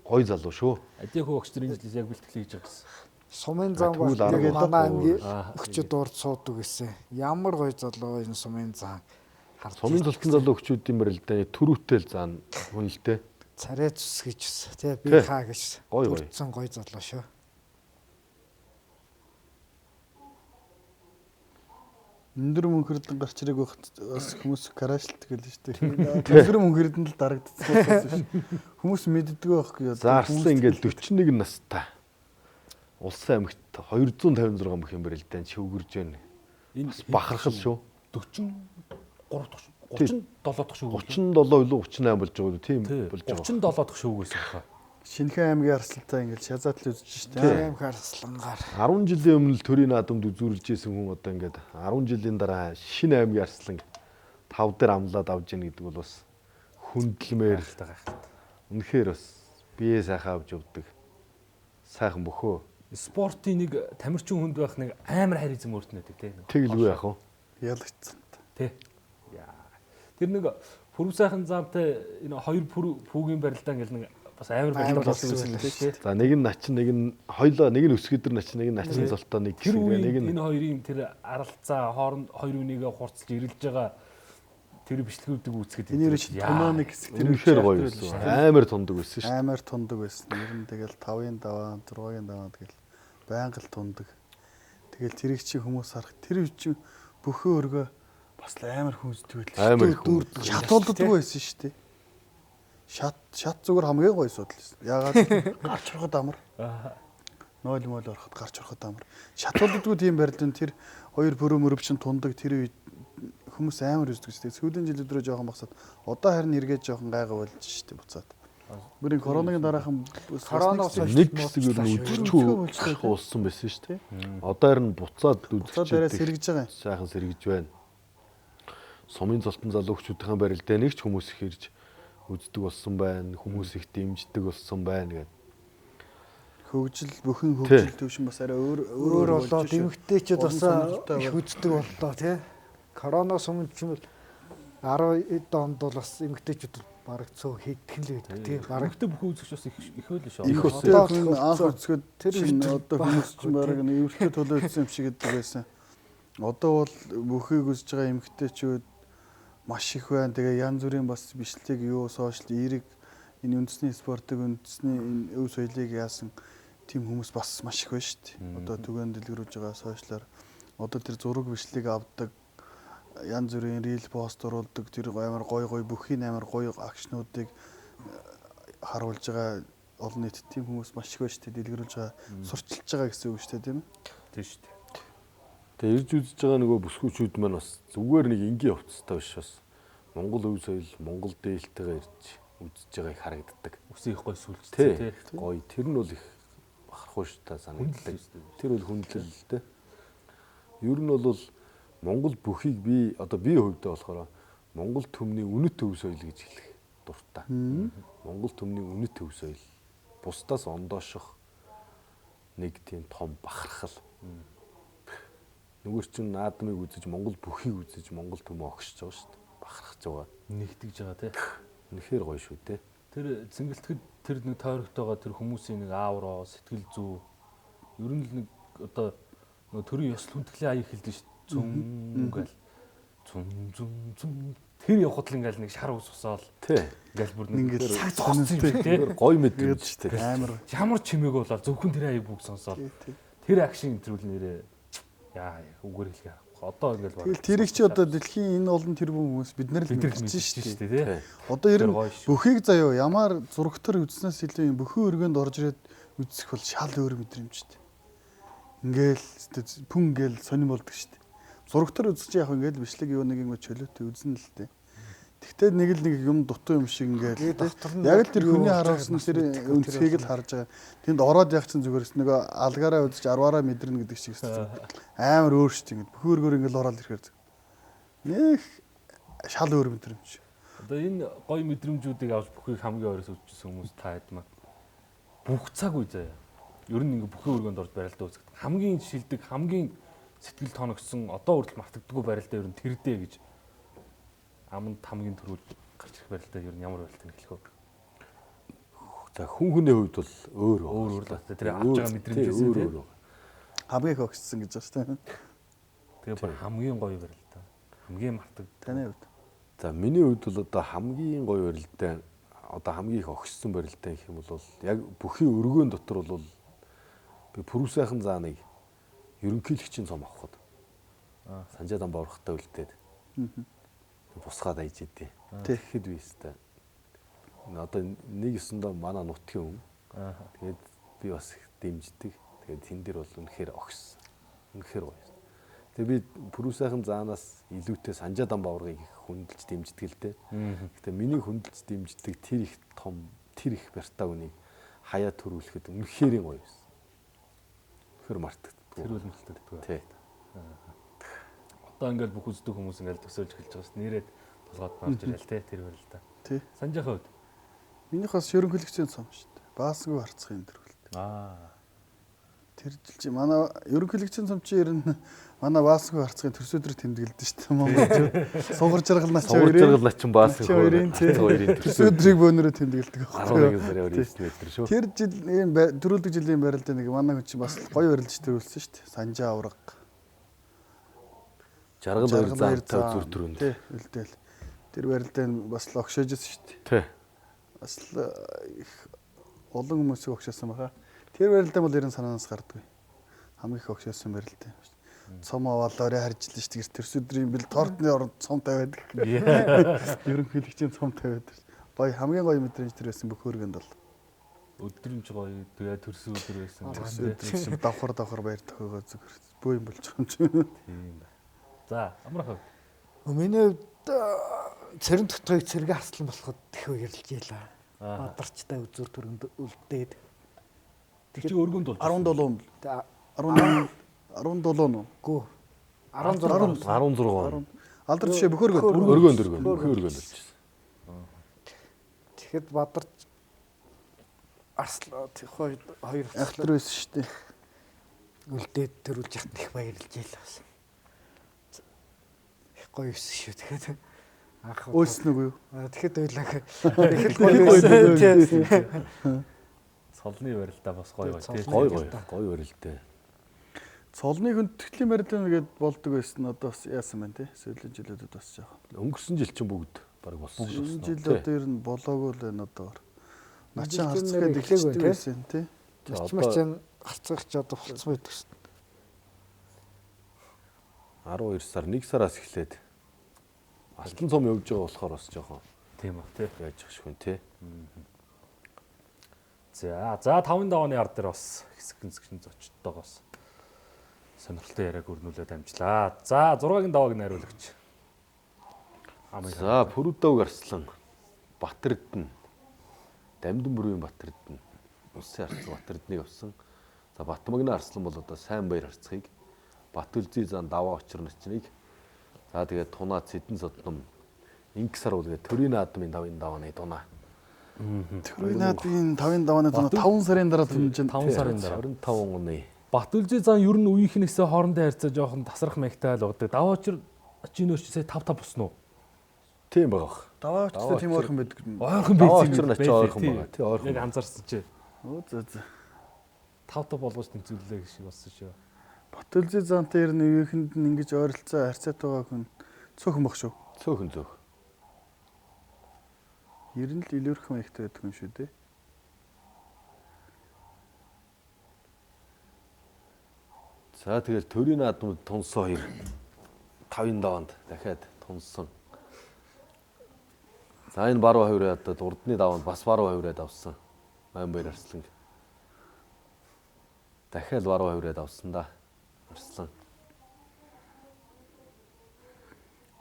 гоё залуу шүү. Адийн хөө огч энэ жилээс яг бэлтгэл хийж байгаа гэсэн. Сумын зам бол тэгээд манай аймгийн өгчөд урд суудаг гэсэн. Ямар гоё залуу энэ сумын зам. Сумын золтон залуу өгчүүдийн барилдааны төрүүтэл заан хүнэлтэй. Царай цус гэж тий би хаа гэж бүрдсэн гоё залуу шүү. Өндөр мөнхөрдөн гарч ирэх бас хүмүүс гараашилт гэлээ шүү дээ. Өндөр мөнхөрдөн л дарагдчихсан шүү. Хүмүүс мэддэггүй байхгүй юу? За Арслан ингээд 41 настай. Улсын аймагт 256 мөх юм барилдаанд шүүгэрж байна. Энэ бахархал шүү. 37 дахь шүүг. 37 илүү 38 болж байгаа үү? Тийм болж байгаа. 37 дахь шүүгээс байна. Шинэхэн аймгийн Арслантай ингээд шазаатлал үзэж штэ. Аймгийн Арслангаар 10 жилийн өмнө төрийн наадамд үзүүлж исэн хүн одоо ингээд 10 жилийн дараа шинэ аймгийн Арслан тав дээр амлаад авж яах гэдэг бол бас хүндлэмээр гайхалтай. үнэхээр бас бие сайхан авч явдаг. Сайхан бөхөө. Спортын нэг тамирчин хүнд байх нэг амар харизм өөртнөдөг тий. Тэгэлгүй яах вэ? Ялагдсан. Тий. Яа. Тэр нэг пүрэв сайхан заамтай энэ хоёр пүүгийн барилдаа ингээл нэг бас амар барилдаа болсон байсан тий. За нэг нь начин, нэг нь хоёлоо, нэг нь өсгөдөр начин, нэг нь начин золтой нэг Тэр хэсэг, үеийн нэг нь энэ хоёрын тэр аралцаа хооронд хоёр үнийгээ хурцж ирэлж байгаа тэр бичлэгүүдийг үзэхэд Энэ чинь тонооны хэсэг тэр үнэхээр гоё байсан. Амар тундаг байсан шүү. амар тундаг байсан. Ер нь тэгэл 5-ын даваа, 6-ын даваа тэгэл байнга л тундаг. Тэгэл тэрийг чи хүмүүс харах тэр үчи бүхөө өргөө бас л амар хүнсдэг байл. Амар их хүн. Шатуулддаг байсан шүү дээ. Шат зүгээр хамгийн гоё судал байсан. Яагаад гарч ороход амар. Нойл мөл ороход гарч ороход амар. Шатуулддаггүй тийм барилдан тэр хоёр пүрэв мөрөвчин тундаг тэр үед хүмүүс амар үздэг шүү дээ. Сүүлийн жилүүд рүү жоохон багсаад одоо харин эргээд жоохон гайгаа болж шүү дээ буцаад. Бүрийн коронагийн дараахан Коронавирус нэг хэсэг ер нь үдчүү уулсан байсан шүү дээ. Одоо харин буцаад буцаад арай үзэгчтэй сэргэж байгаа юм. сайхан сэргэж байна. Сумын золтон залуугчдын барилдаа нэг ч хүмүүс их ирж үздэг болсон байна. Хүмүүс их дэмждэг болсон байна гэдэг. Хөгжил бүхэн хөгжил төвшин бас арай Өөр болоод эмэгтэйчүүд бас сонирхолтой их үздэг боллоо тий. Коронавирус өмнө ч юм бол 10 онд бол бас эмэгтэйчүүд бараг цөө хийдэх л байдаг тий. Бараг Барагтай бүх үзэгч бас их байл шүү. Их ус. Одоо анх үзэхэд тэр тэр үед одоо хүмүүс ч бараг нэг эвлэхтэй төлөөдсөн юм шиг гэдэг байсан. Одоо бол бүхийг үзэж байгаа эмэгтэйчүүд маш их байна. Тэгээ янз бүрийн бас бичлэг юу сошиал эерэг энэ үндэсний спортыг үндэсний энэ өв соёлыг яасан тийм хүмүүс бас маш их байна шүү дээ. Одоо түгээн дэлгэрүүлж байгаа сошиалаар одоо тэр зураг бичлэг авдаг янз бүрийн рил пост оруулдаг тэр амар гой бүхий амар гоё акшнуудыг харуулж байгаа олон нийтэд тийм хүмүүс маш их байна шүү дээ. Дэлгэрүүлж байгаа сурчилж байгаа гэсэн үг шүү дээ тийм ээ. Тийм шүү дээ. Тэгээ ирж үзэж байгаа нөгөө бүсгүүчүүд маань бас зүгээр нэг энгийн явцтай биш бас Монгол өв соёл, Монгол дээлтэйгээ ирж үзэж байгааг харагддаг. Үсээ их гой сүлжтэй тий. Гоё. Тэр нь бол их бахархуу шүү та санагддаг. Тэр бол хүндлэл л дээ. Ер нь бол Монгол бүхийг би хувьдаа болохоор Монгол төмний үнэт өв соёл гэж хэлэх дуртай. Монгол төмний үнэт өв соёл. Бусдаас ондоошох нэг тийм том бахархал. Нөгөө чинь наадмыг үзэж Монгол бүхийг үзэж Монгол төмөө огшиж байгаа шүү дээ. Бахархаж байгаа. Нэгтгэж байгаа тий. Үнэхээр гоё шүү дээ. Тэр цэнгэлтгэд тэр нэг тойрогт байгаа тэр хүмүүсийн нэг аавроо сэтгэл зүй ер нь л нэг одоо нөгөө төрийн ёслол хүндэтгэлийн аяг хэлдэг шүү. Зүн гэл зүн тэр явхад л ингээл нэг шар ус усаал Тий. ингээл бүр нэг Ингээл цаг зогссон юм шиг тий. Гоё мэдрэмж шүү дээ. Амар Ямар чимээг болоо зөвхөн тэр аяг бүгд сонсоол. Тэр акшн интервью нэрээ яа үгээр хэлэх аргагүй. Одоо ингээл баг. тэгэл тэрийг чи одоо дэлхийн энэ олон тэрбум хүмүүс бид нар л мэдчихэж шүү дээ. тий. Одоо ер нь Тэр гоё шүү. бүхийг заяа ямар зурагтар үзнээс илүү юм бүхэн өргөнд орж ирээд үзэх бол шал өөр мэдрэмжтэй. Ингээл пүн гээл сонирм болдог шүү дээ. Зурагтар үзэж яг ингээл бичлэг юу нэг юм чөлөөтэй үзнэ л дээ. Тэгтээ нэг юм дутуу юм шиг ингээл яг л тэр хүний харуулсан тэр өнцгийг л харж байгаа. Тэнд ороод яг чинь зүгээрс нөгөө алгаараа үзэж 10-аараа мэдэрнэ гэдэг шиг шүү дээ. Амар өөр шүү дээ. Бүх өргөөр ингээл ороод ирэхээр нэг шал өөр мэдрэмж. Одоо энэ гоё мэдрэмжүүдийг авч бүхийг хамгийн ойроос үзчихсэн хүмүүс та хэд маань бүх цаг үе заяа. Ер нь ингээ бүхэн өргөнд орж барилдаа үзэх. Хамгийн шилдэг, хамгийн сэтгэл тоногсон одоо хүртэл мартагддаггүй барилдаа ер нь тэр дээ гэж аманд хамгийн төрүүл гарч ирэх барилдаа ер нь ямар барилдаа хэлэх вэ? За хүний хувьд бол өөр Өөр л та тэр авч байгаа мэдрэмжээс тий. Хамгийн их огцсон гэж байна шүү дээ. Тэгээ бүр хамгийн гоё барилдаа. Хамгийн мартаг. Таны хувьд. За миний хувьд бол одоо хамгийн гоё барилдаа одоо хамгийн их огшсон барилдаа гэх юм бол яг бүхий өргөөн дотор бол би пүрэв сайхан зааныг ерөнхийлөгчийн цом авахд Санжаадан боврохтой үлдээд бусгаад аяж идэв. Тэгэхэд би өстэй. Одоо 1/9-нд манай нутгийн хүн. Тэгээд би бас их дэмждэг. Тэгээд тэн дээр бол үнэхээр огшсон. Үнэхээр гоё. Тэгээд би пүрэв сайхан заанаас илүүтэй Санжаадан боврогыг их хүндэлж дэмждэг л дээ. Гэтэ миний хүндэлж дэмждэг тэр их том, тэр их бартаа үнийг хаяа төрүүлэхэд үнэхээр гоё байсан. Үнэхээр мартагддаг. Тэр үл мартагддаг. Тий. Одоо ингээл бүх үздэг хүмүүс ингээл төсөөлж эхэлж байгаа ш. Нэрээд толгойд орж ирэл те тэр байл та. Тий. Санжихаа хувьд. Минийх бас ерөн коллекцийн цом шүү дээ. Баасгүй харцах энэ дөрвөлт. Тэр жил чи манай ерөн коллекцийн цом чи ер нь манай баасгүй харцахын төрс өдрөг тэмдэглэдэж шүү дээ. Монгол сугар жаргалнаа чи Сугар жаргал начин баасгүй. хоёрын төрс өдрийг бөөнөрөө тэмдэглэдэг байхгүй. 11 сарын 29-ний өдөр шүү. Тэр жил ийм төрүүлдэг жилийн барилдаа нэг манай хүн чи бас гоё барилж төрүүлсэн шүү дээ. Санжаа авраг. Жаргал хоёр заантай зүр төрөнд. Тий, үлдээл. Тэр барилдаа бас л огшоожсэн шүү дээ. Тий. Бас л их олон хүмүүсийг огшоосон баха. Тэр барилдаа бол ерэн санаанаас гардгүй. Хамгийн их огшоосон барилдаа. Цом аваад орой харж л шүү дээ. Тэрс өдрийн бил тортны оронд цом тавиад. Ерөн хэлэгчийн цом тавиад. Гоё хамгийн гоё мэдрэмж тэр байсан бүх хөргөнд бол. Өдөр нь ч гоё тэгээ төрс өдөр байсан. Тэрс өдөр шиг давхар баяр тохиогоо зүгээр бөө юм болж байгаа юм чи. Тийм ба. За, амрах. Миний цэрэн дотгойг цэрэг арслан болоход их баярлж ийлаа. Бадарчтай үзүр төрөнд үлдээд. Тэр чи өргөнд бол 17 17 Гүү. 16. Алдар жишээ бүх хөргөнд. Өргөнд болчихсон. Тэгэхэд бадарч арслан хоёр Ахтар байсан шүү дээ. үлдээд төрүүлж яхад их баярлж ийлаа бас. Их гоё юусэн шүү. Тэгэхээр анх Өөснөг үү? тэгэхэд ойлаг. Тэгэхэд гоё байсан. цолны барилдаа бас гоё тий. Гоё барилдаа. Цолны хүндэтгэлийн барилдаа гээд болдог байсан. Одоо бас яасан байна те. Сүүлийн жилүүдэд бас жаахан. Өнгөрсөн жил чинь бүгд баг болсон шүү. Энэ жил одоо ер нь болоогүй л байна одоогор. Начин харцгаад эхлэждэг байсан тий. Начмачин харцагч одоо болцсон байдаг шүү. 12 сар 1 сараас эхлээд алтан цом явж байгаа болохоор бас жоохон Тийм ба тий. яаж ах швэн тий. За 5 давааны ард дээр бас хэсэгэн зочдтойгоос сонирхолтой яриаг өрнүүлээд амжлаа. За 6-гийн давааг найруулагч. За Пүрүдав Арслан Батэрдэн Дамдан бүрийн Батэрдэн Улсын Арслан Батэрднийг авсан. За Батмагна Арслан бол одоо сайн баяр харцгийг Батүлзий зан даваа очир начныг за тэгээд Тунаа Цэдэн Содном Инксар үлгээ Төрийн наадмын 5 давааны дунаа. Төрийн наадмын 5 давааны дунаа 5 сарын дараа тунжин 5 сарын дараа 25 оны Батүлзий зан ер нь үеийнхнээсээ хоорондоо харьцаа жоохон тасрах маягтай л угадаг. Даваа очир чинөөч сая 5 босно уу? тийм байгаа. Даваа очтой тийм ойрхон байдаг. Ойрхон Даваа байсан очир начи ойрхон байгаа. Тий ойрхон. Яг анзаарсан чи. Өө зөө. 5 болгож тэнцвэрлээ гэж болсон шүү. Батүлзий зантай ер нь үеийнхэнд нь ингэж ойролцоо харьцаатай байгаа хүн цөөхөн баг шүү. Цөөхөн цөөх. Ер нь л илүүрхэн маягтай байдаг юм шүү дээ. За тэгэл Төрийн наадмад тунсан 5 даванд дахиад тунсан. За энэ баруун хавраа одоо урдны даванд бас баруун хавраад авсан. Баяр Арслан. Дахиад баруун хавраад авсан да. Арслан.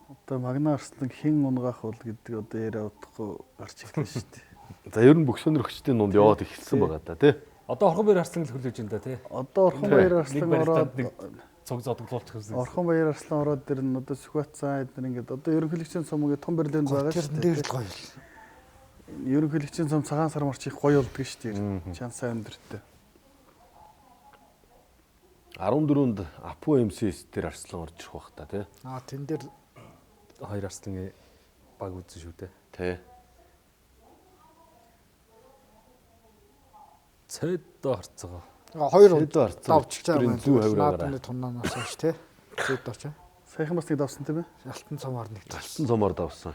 Одоо Магна Арслан хэн унгаах бол гэдэг одоо яриа удахгүй гарч ирлээ шүү дээ. За ер нь бүх сонирхчдын дунд яваад эхэлсэн байгаа да тий. Одоо Орхон баяр Арслан л хүлээж байна да тий. Одоо Орхон баяр Арслан ороод цуг зодоглуулчих гэсэн. Орхон баяр Арслан ороод дэр нь одоо Сүхбаатсан эдгээр ингээд одоо ерөнхийлөгчийн цом ингээд том барилын байгаа шүү Тэр дээр л гоё. Ерөнхийлөгчийн цом цагаан сар марч их гоё болдог шүү дээ. Чан сайн өндөртэй. 14-нд Апу МС дээр Арслан орж ирэх бах та тий. Тэн дээр Хоёр Арслангийн баг үзэн шүү дээ. Тий. Цэддо харцгаа. хоёр Цэддо харцгаа. давчж байгаа юм. Зүү хавраагаараа. Наадмын туннаанаас хойш тий. Цэд очоо. Саяхан бас нэг давсан тийм ээ. Алтан цомоор нэг Алтан цомоор давсан.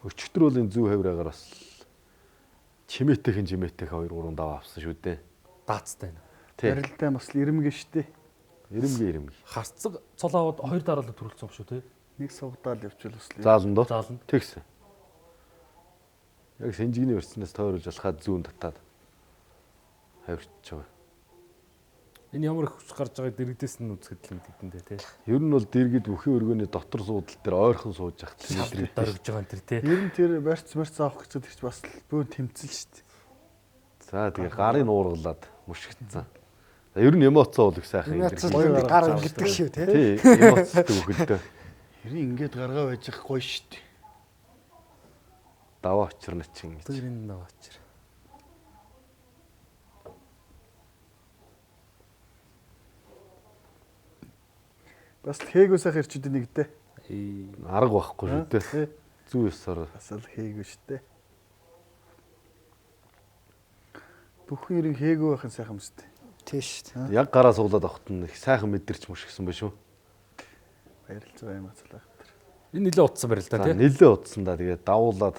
Өчигдөр бол энэ зүү хавраагаар бас чимээтэйхэн 2 3 даваа авсан шүү дээ. Даацтай. Тий. Барилдаа бас л ирэмгэ штэ. Ирэмгэ. Харцаг цолоовод 2 дараалал төрүүлсэн шүү тий. Нэг сувдаал явуул бас л. Заална доо. Заална. Тэгсэн. Яг Сэнжигний өрснөөс тойруулж алхаад зүүн татаад хавирч байгаа. Энэ ямар их хүч гарч байгааг дэрэгдээс нь үзэхэд л мэддэндээ тий. Ер нь бол дэргэд бүхэн өргөний дотор суудал дээр ойрхон сууж явах Шалрыг дөрвж байгаа энэ тий. Ер нь тэр барьц авах гэж тэр ч бас л бөөн тэмцэл штэ. За тэгээ гарын уургалаад мушигдсан. За ер нь эмоцоо бол их сайхан гар ингэдэг шүү тий. Тий, эмоцтой хөлтөө. Тэрийг ингээд гаргаа байж их гоё штт. Даваа очирна чинь гэж. Тэр энэ очир. Бас л хээгүү сайх ирчүүд нэгтэй. Арга байхгүй шүү дээ. Тий. Зүү ёсоор. Бас л хээгүү штэ. Бүхэн ирэн хээгүү байхын сайхан мэт. Тийш. Яг гараа суулаад авахт нь их сайхан мэдэрч мушгсан байх шүү. Баярлж байгаа юм ацлаа. Энэ нэлээд утсан барил та тий. Нилээ утсан да. Тэгээд давуулаад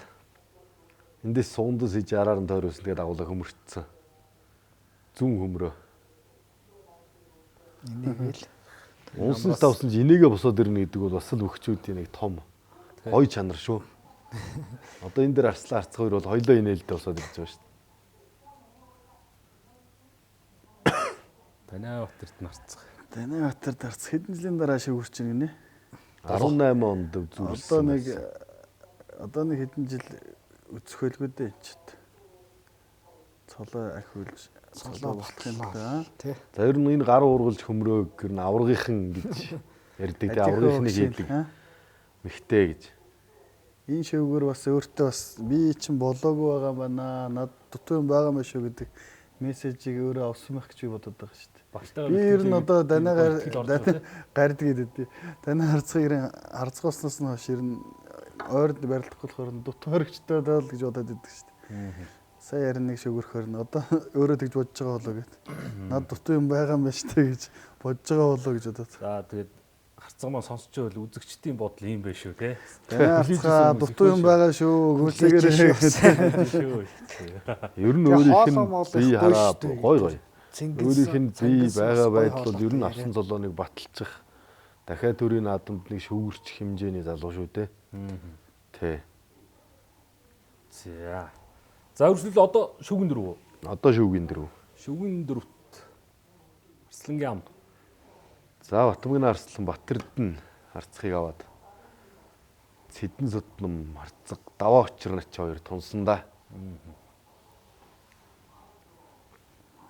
эндээс сугандас хийж араар нь тойруулсан. Тэгээд давуулаа хөмөрчсөн. Зүүн хөмрөө. Энийг л Унсан тавсан чи инээгээ босоод ирнэ гэдэг бол бас л өгчүүдийн нэг том гоё чанар шүү. Одоо энэ дээр арслан арцх хоёр бол хоёлоо инээлдэ босоод ирж байгаа шүү. Танай Батэрт нарцах. Танай Батар дарц хэдэн жилийн дараа шивгэрч байна гинэ. 18 онд зүрлсэн. Одоо нэг хэдэн жил өцөхөлгүй дээ энэ ч. Цолоо ахиулж цолоо болох юм да. тий. За ер нь энэ гар уургалж хөмрөө гэр нь аврагийнхан гэж ярьдаг. Тэгээ аврагийнхны хийдэг мэгтэй гэж. Энэ шивгэр бас өөртөө бас би чинь болоогүй байгаа байна. Над дутуу юм байгаа маа шүү гэдэг мессежийг өөрөө авсан байх гэж би бодод байгаа шүү дээ. Багтайгаар Би ер нь одоо данаа гардаг гэдэг. Данаа харцгааснаас нь хойш ер нь ойрд барилдах болохоор дутуу хоригчтой даа л гэж бодоод идэг шүү дээ. Сая ярин нэг шүгөрхөр нь одоо өөрөө тэгж бодож байгаа болоо гэд. Над дутуу юм байгаа юм байна шүү дээ гэж бодож байгаа болоо гэж бодоод. За тэгээд харцгамаа сонсч байвал үзэгчдийн бодол ийм байх шүү тий. Танаа дутуу юм байгаа шүү. Гүйлээгээр Шүү. Ер нь өөрийнх нь бие хараа гой гой. Өөрийнх нь бие байгаа байдал бол ер нь авсан золооныг баталчих. Дахиад төрийн наадамд нэг шүүгэрчих хэмжээний залуу шүү дээ. Тэ. За. За үргэлжлэл одоо шүгэн дөрөв. Одоо шүүгийн дөрөв. Шүгэн дөрөвт Арслангийн ам. За Батмагны Арслан Батэрд нь харцхыг аваад Цэдэн Сутнам харцаг даваа очирнач хоёр тунсан да.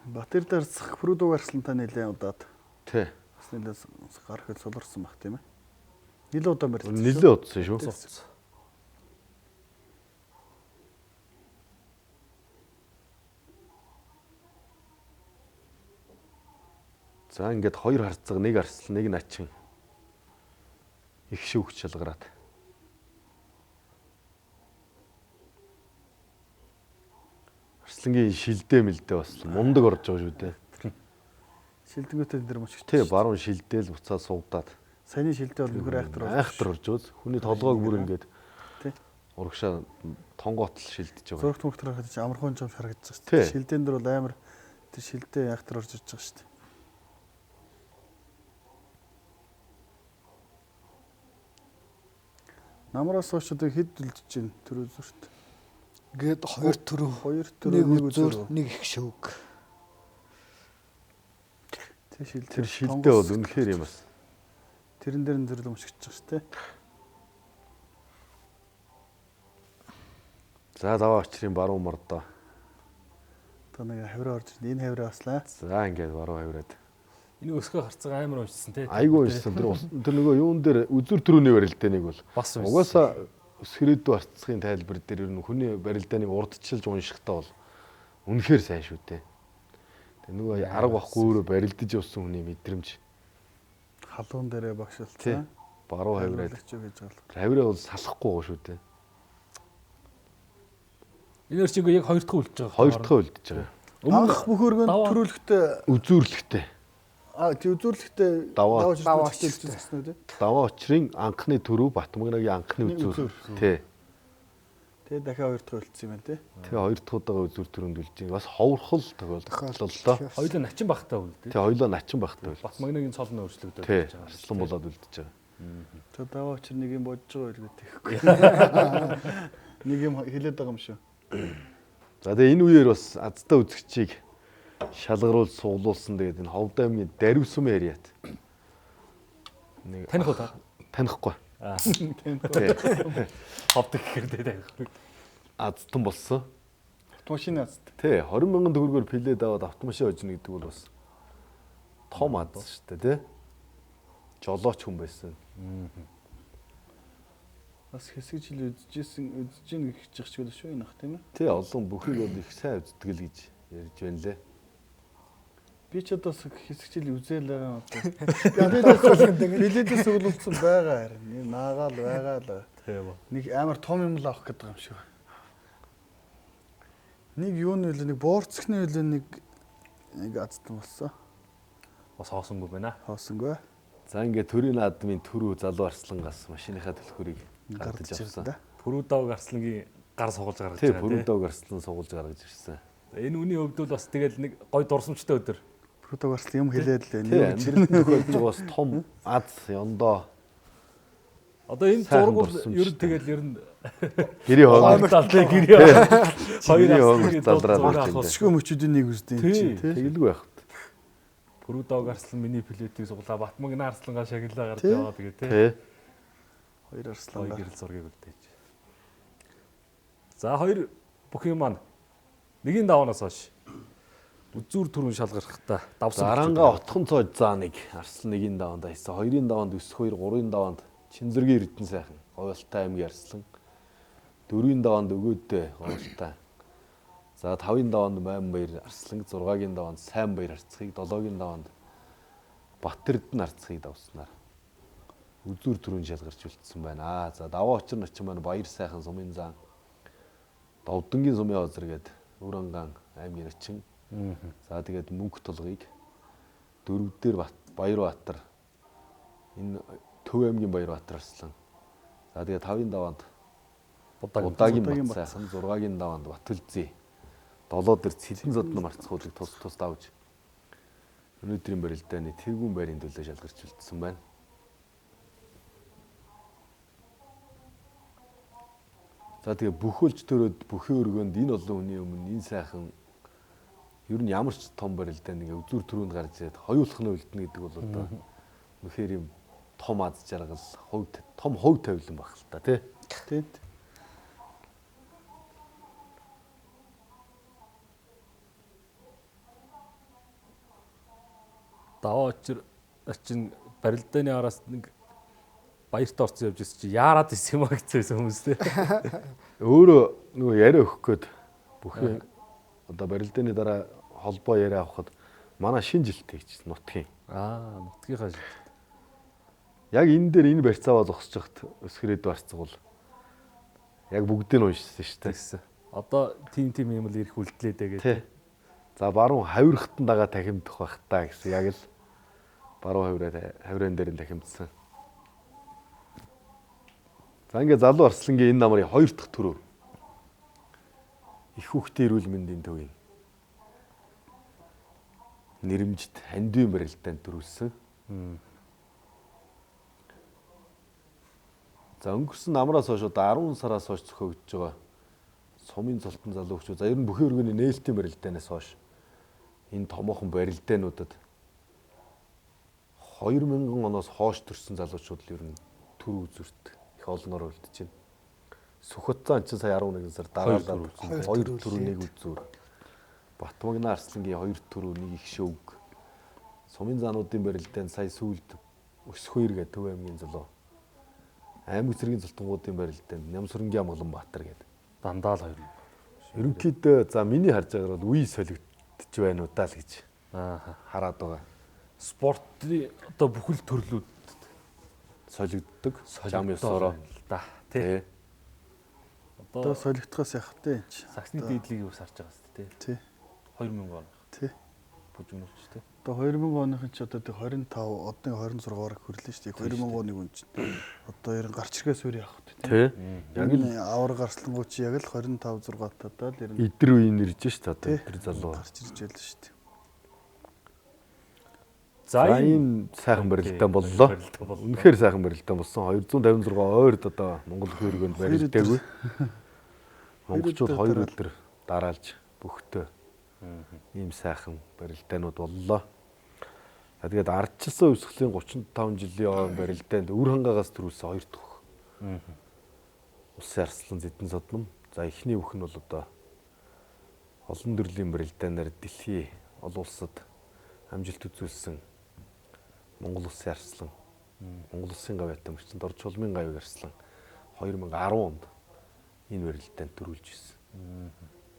Батэр дарцах Фрүдэг Арслантай нэлээд удаад. Тэ. Бас нэлээд гар хөл суларсан баг тийм ээ. Нэлээд удаан барилсан. Нилээ утсан шүү. За ингээд хоёр харцаг, нэг арслан, нэг начин. Их шүүгч шалгараад. Арслангийн шилдэ мэлдэ бас мундаг орж байгаа шүү дээ. Шилдэнгүүтээ энэ дэр мөчч. Тэ баруун шилдээл буцаад суугдаад. Саяны шилдэ бол нөхөр айхтар орж байгаа. Хүний толгойг бүр ингээд тий. Урагшаа тонгоотл шилдэж байгаа. Зургт мөхтөр харахад чи амархан жам харагдаж Тий. байгаа. Шилдэн дээр бол амар тэр шилдэ айхтар орж ирж байгаа шүү дээ. Намраас хойш одоо хэд үлдэж байна тэр үзүрт. Ингээд хоёр төрөв. Хоёр Нэг төрөө нэг үзүр, үзүр. нэг их шүүг. Тэр шилдэ бол үнэхээр юм бас. Тэрэн дээр нь зэрлэг мөчгөж байгаа шүү дээ. За даваа очрын баруун мордоо. Одоо нэг хавраа орж ирнэ. Энэ хавраа аслаа. За ингээд баруун хавраад. Энийг өсгөө харцаг амар уншсан тий. Айгуу уншсан. Тэр нөгөө юун дээр үзүр төрөний барилдаа нэг бол. Бас уншсан. Угаасаа өсгөрөөдөө арцсхийн тайлбар дээр ер нь хүний барилдааныг урдчилж уншихтаа бол үнэхээр сайн шүү дээ. Тэг нөгөө арга байхгүй өөрөө барилдаж явсан хүний мэдрэмж. Халуун дээрээ Тий. багшилсан. Баруун хавраад. гэж байгаа. Хавраа бол салахгүй гоо шүү дээ. Энэ чинь яг хоёр дахь үлдэж байгаа. Хоёр дахь үлдэж байгаа. Анх бүхөргөнд төрүүлэхдээ Үзүүрлэхтэй. тий үзүүрлэхдээ Даваа хэлсэн үү тий. Даваа очрын анхны төрөв Батмагнагийн анхны Нэг үзүүр. үзүүр. Тий. Тэгээ дахиад хоёр дахь үлдсэн юм байна тий. Тэгээ хоёр дахь удаага үзүүр төрөнд үлдэж байгаа. Бас ховрхол тохиолдолтой. Хоёулаа начин багтаа үлдээ. Тэгээ хоёлоо начин багтаа үлдээ. Батмагнагийн цол нь өөрчлөгдөж Тий. байгаа. Арслан болоод үлдэж байгаа. За даваа очир нэг юм бодож байгаа байлгүй тэхгүй. Нэг юм хэлээд байгаа юм шүү. За тэгээ энэ үеэр бас азтай үзэгчийг шалгаруулж суглуулсан тэгээд энэ Ховд аймгийн Дарвсум яриат. Нэг Таних уу та? танихгүй. Аа. Тий. Ховд гэхээр дээ таних. Азтан болсон. Автомашин аз. Тий, 20,000 төгрөгөөр плед аваад автомашин хожно гэдэг бол бас том аз шүү дээ, тий. Жолооч хүн байсан. Бас хэсэг жил үзэж гин гэж чигчгүй шүү энэ ах тийм ээ. Тий олон бүхийг бол их сайн үздэг л гэж ярьж байна лээ. Би ч одоо хэсэг жил үзээл байгаа одоо. Билетээс өглөлдсөн байгаа харин. Наагаал байгаа л. Тийм. Нэг амар том юм л авах гэдэг юм шиг. Нэг юу нэлээ нэг боорцохны нэлээ нэг азтан болсон. Бас хоосонгүй байна. Хоосонгүй. За ингээд төрийн наадмын түрүү залуу арслангаас машиныхаа түлхүүрийг гардаж авсан. Пүрүдав Гарслангийн гар сугалж гаргаж Тий байгаа. Пүрүдав гарслан суулж гаргаж ирсэн. Энэ үний хувьд бол бас тэгэл нэг гой дурсамжтай өдөр. Пүрүдав гарслан юм хэлээд л Тий амьдралд тохиолж байгаа бас том аз ёндоо. Одоо энэ зураг бол ер нь тэгэл ер нь Гэрийн хоол. талтай гэрээ. Хоёр Гэрийн хоол залраад авах. байна. өсгөө мөчүүдийн нэг үстэй Тий. чинь тий. Тэгэлгүй байх. Пүрүдав Гарслан миний плетийг суглаа Батмагна Арслангаа шагналаа гарч Тий. яваа тэгээ тий. Тий. Хоёр арслан Хоёр ба. гэрэл зургийг үлдээж. За хоёр бүхэн маань нэгийн даваанаас хойш үзүүр түрүүн шалгархтаа давсан. Зарангаа отхон цоож заа нэг арслан нэгийн даваанд хийсэн. Хоёрын даваанд 9, 2, 3-ын даваанд Чинзэргийн Эрдэнэ сайхан говьалтай аймгийн арслан. 4-ийн даваанд өгөөдөө говьалтай. За 5-ын даваанд Байнбаяр арслан, 6-гийн даваанд Сайнбаяр арцгийг, 7-гийн даваанд Батэрдэн арцгийг давснаар үзүүр түрүүн шалгарч үлдсэн байна. За даваа очир начин маань Баяр сайхан сумын зан Довдонгийн сумын озер гээд Өрөнган аймгийн начин. За тэгээд мөнх тулгыг 4-дэр Баярбаатар энэ Төв аймгийн Баярбаатар арслан. За тэгээд 5-ын даваанд Удагийн Бат сайхан, 6-гийн даваанд Батүлзий. 7-дэр Цэлэн зодно марцхуулыг тус давж өнөөдрийн барилдааны тэргүүн байрын төлөө шалгарч үлдсэн байна. За тэгээ бүхэлж төрөөд бүхэн өргөнд энэ олон хүний өмнө энэ сайхан ер нь ямар ч том барилдаа нэг үзүүр түрүүнд гарч ирээд хоёулах нь үлдэнэ гэдэг бол одоо үнэхээр юм том аз жаргал, том хувь тавилан баг л та тий. Тий. Даваа очир начин барилдааны араас нэг баярт орсон явж ирсэн чи яарад исэн юм а гэсэн хүмүүстэй. Өөрөө нөгөө яриа өгөх гээд бүхэн одоо барилдааны дараа холбоо яриа авахад манай шинэ жилтэй гэж нутгийн. Нутгийнхаа шил. Яг энэ дээр энэ барьцааваа зогсож хахад өсгөрөөд барцгал яг бүгдийг нь уншсан шүү дээ. Тэгсэн. Одоо тим юм л ирэх үлдлээ дээ Тий. гэдэг. За баруун хавирхтан дагаа тахимдах байх таа гэсэн яг л баруун хавирын дээр нь тахимдсан. За ингээ залуу арслангийн энэ намрын 2 дахь төрөө. Их хүүхдийн эрүүл мэндийн төвийн нэрмжит хандивын барилдаанд төрүүлсэн. За өнгөрсөн намраас хойш одоо 10 сараас хойш зохиогдож байгаа сумын цолтон залуу хүмүүс. За ер нь бүхэн өргөний нээлтийн барилдаанаас хойш энэ томоохон барилдаануудад 2000 оноос хойш төрсэн залуучууд л ер нь төр үзүрт их олноор үлдэж байна. Сүхбаатар ч сая 11 сар дараалал 2 төрөө нэг үзүүр. Батмагна арслангийн 2 төрөө нэг их шөвг. Сумын заануудын барилдаанд сая сүүлд Өсхөөр гэдэг Төв аймгийн залуу. Аймаг зэргийн золтонгуудын барилдаанд Нямсүрэнгийн Амгаланбаатар гэдэг. Дандаа л хоёр. Ерөнхийдөө за миний харж байгаагаар бол үе солигдож байна уу даа л гэж хараад байгаа. Спортын одоо бүхэл төрлүүд Солигддог. Зам ёсороо да тий. Одоо солигдохоос яах вэ? Саксны дийдлийг юу сарж байгаа шүү дээ тий. Тий. 2000 он. Тий. Бүжгнүүлж тий. Одоо 2000 оныхын ч одоо 25 одны 26-аар хүрлээ шүү дээ. 2000 оны үн чинь одоо ер нь гарч иргээс өөр явах вэ? тий. Яг л авар гарслангууд чи яг л 25 6 таа л ер нь Идэр үеийн ирж шүү дээ. Идэр залуу. гарч ирж байлаа шүү дээ. За энэ сайхан барилдаан боллоо. Үнэхээр сайхан барилдаан болсон. 256 ойрд одоо Монгол хөргөнд барилдаагүй. Монголчууд 2 өдөр дараалж бөхтөө ийм сайхан барилдаанууд боллоо. За тэгээд ардчилсан өвсгөлийн 35 жилийн барилдаанд Үр хангаагаас төрүүлсэн 2 дахь. Улсын арслан Зэдэн содном. За эхний бүх нь бол одоо олон төрлийн барилдаанаар дэлхийн олон улсад амжилт үзүүлсэн Монгол улсын арслан, Монгол улсын гавьяатай мөрчөнд орж улмын гавийг арслан 2010 онд энэ барилтанд төрүүлж ирсэн.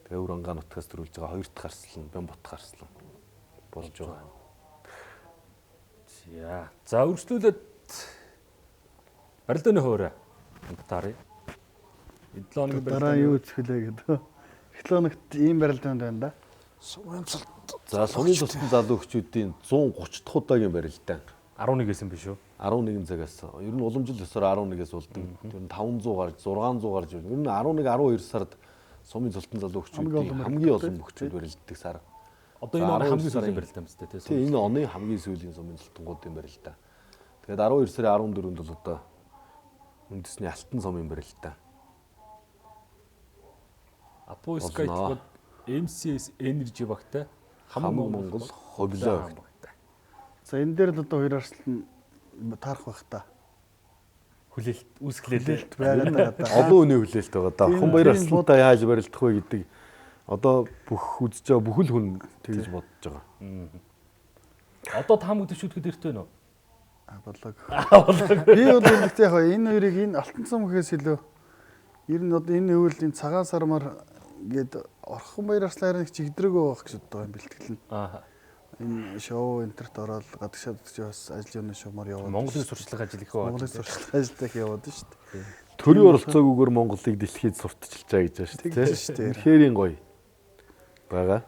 Тэгээ өвөр ангаан нутгаас төрүүлж байгаа хоёр дахь арслан, Бямбот арслан болж байгаа. За үргэлжлүүлээд барилдааны хуваарь тааръя. 7 хоногийн Дараа юу үзэхлээ гэдэг. 7 хоногт ийм барилдаанд байна да. Сумын За сумын цусны залуу өгчүүдийн 130 дахь удаагийн барилдаан 11-ээс юм биш үү? 11 цагаас ер нь уламжил ёсоор 11-ээс болдог. Тэр нь 500 гарч 600 гарч ер нь 11 12 сард сумын цусны залуу өгчүүдийн хамгийн олон өгчүүд барилддаг сар. Одоо энэ оны хамгийн сарын барилдаан биз дээ тийм энэ оны хамгийн сүүлийн сумын цусны барилдаан. Тэгээд 12 сарын 14-нд бол одоо үндэсний алтан сумын барилдаан. Апо Скайт MCS Energy багтай хамгийн Монгол ховлоо. За энэ дээр л одоо хоёр арслан таарах байх та. Хүлээлт үүсгэлээд байгаад байгаа. Олон хүний хүлээлт байгаа да. Хүн баяр арслантаа яаж барилдах вэ гэдэг одоо бүх үзэж байгаа бүхэл хүн тэгж бодож байгаа. Одоо таамаг төвшүүлэхэд эрт байна уу? Болог. Би бол гэхдээ яг энэ хоёрыг энэ алтан цум гэхээс илүү ер нь одоо энэ өвлийн цагаан сармаар гээд орхон баяр арслаараа нэг чигдрэгөө байх гэж боддог юм бэлтгэл нь. Энэ шоу интернет ороод гадагшаад бас ажлын шуумаар яваад. Монголын сурчлага ажил их байна. Монголын сурчлага ажилдаа яваад шүү дээ. Төрийн оролцоогүйгээр Монголыг дэлхийд сурталчилж байгаа гэж байна шүү дээ. Хэрийн гоё байгаа.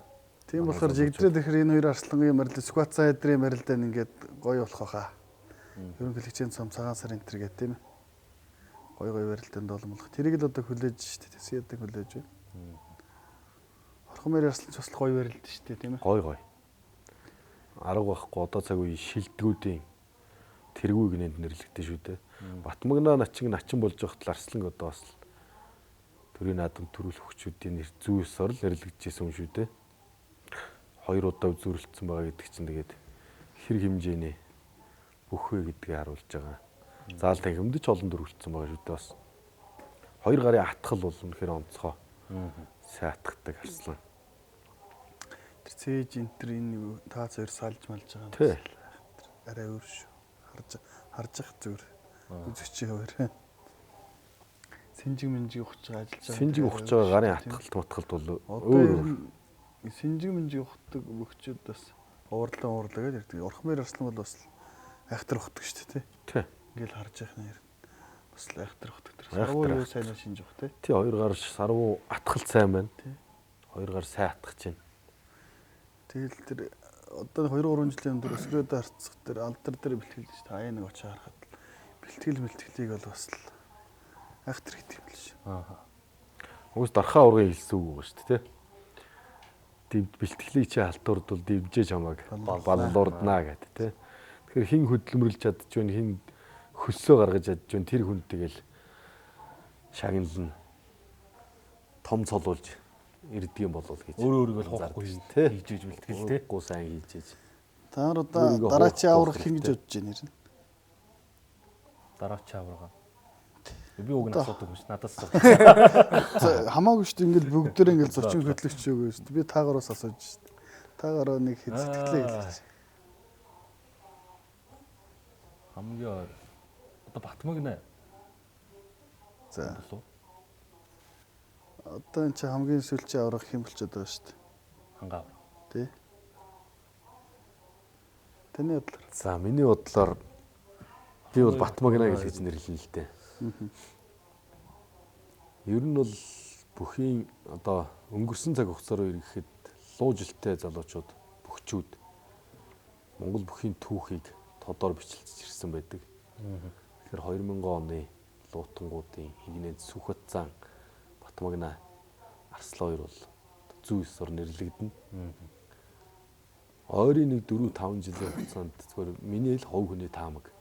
Тийм болохоор жигдрээд ихэр энэ хоёр арслангийн барилд скват сайдрын барилдаан ингээд гоё болох хаа. Ерөнхийлөгчийн цом цагаан сар энэ төр гэдэг тийм ээ. Гоё барилдаанд олмолох. Тэрийг л одоо хүлээж шүү дээ. Тэсгээд хүлээж байна. Орхон баяр арслан цуслах гоё барилд шүү дээ тийм ээ. Гоё. Арга байхгүй одоо цаг үе шилдэгүүдийн тэргүүг нэнд нэрлэгдэж шүү дээ. Батмагна начин болж байхад арслан одоо бас төрийн наадам төрүүлэх хүчүүдийн зүүсээр л нэрлэгдэжсэн юм шүү дээ. 2 удаа үзүүлэлтсэн байгаа гэдэг чинь тэгээд хэрэг хэмжээний бүх вэ гэдгийг харуулж байгаа. Заал танхимдч олон дөрвөлдсөн байгаа шүү дээ бас. 2 гарын атгал бол үнэхээр онцгой. Сайн атгадаг арслан. Тэр цээж энтер энэ та хоёр салж малж байгаа. Тий. Арай өөр шүү. Харж зүгээр. Үзэгчийн хуваар. Синжиг минжиг ухаж байгаа ажиллаж байгаа. Синжиг ухаж байгаа гарын атгалт матгалт бол өөр. Синжиг минжиг ухдаг өгчүүд бас уурлаа гэж ярьдаг. Орхон баяр арслан бол бас айхтар ухдаг шүү дээ тий. Ингээл харж явах нэр. Бас айхтар ухдаг. Сарвуу юу сайн шинж ухах тий. Тий 2 гар сарвуу атгалт сайн байна. Тий. 2 гар сайн атгах чинь. Тэгэл тэр одоо 2 3 жилийн өмнө өсгөөд харцах тэр алдар дээр бэлтгэлж та аяа нэг очиж харахад бэлтгэлийг бол бас л айхтар гэдэг юм л ш. Уус дархаа ургын хэлсэн үг байгаа шүү дээ тий. Бэлтгэлийг чи халтуурдвал дивжээ чамааг баллуурднаа гэдэг тий. Тэгэхээр хин хөдөлмөрлж чадж байна, хин хөссөө гаргаж чадж байна, тэр хүн тэгэл шагнална. Том цолуулж ирдэг юм болов гэж. Өөрийгөө л хоохгүй тий. Хийж бэлтгэл тий. Гуу сайн хийж. Та нар одоо дараачийн аврах хин гэж бодож байна нэр нь. Дараачийн аврага. Би уг нь асуудаг юм ш. Надаас асуу. Хамаагүй шүү дээ ингээл бүгдээр ингээл зочин хөтлөгч өгөө шүү дээ. Би таагараас асууж шүү дээ. Таагараа нэг хэзэтгэлээ хэлж. Хамгийн одоо Батмагна. За. Одоо энэ чи хамгийн сүүлчийн аврах хэм болчиход байгаа шүү дээ. Хангаа аврах. Тий. Таны бодлоор. За миний бодлоор би бол Батмагна гэж нэрлэнэ л дээ. Ер нь бол бүхийн одоо өнгөрсөн цаг хугацаар ирэхэд луу жилтэй залуучууд бөхчүүд Монгол бүхийн түүхийг тодор бичлэлж ирсэн байдаг. Тэгэхээр 2000 оны луутангуудын хигнэнд Сүхбат зан Батмагна арслан хоёр бол зүү ёсоор нэрлэгдэнэ. Ойрын нэг 4-5 жилийн хугацаанд зөвхөн миний л хов хүний таамаг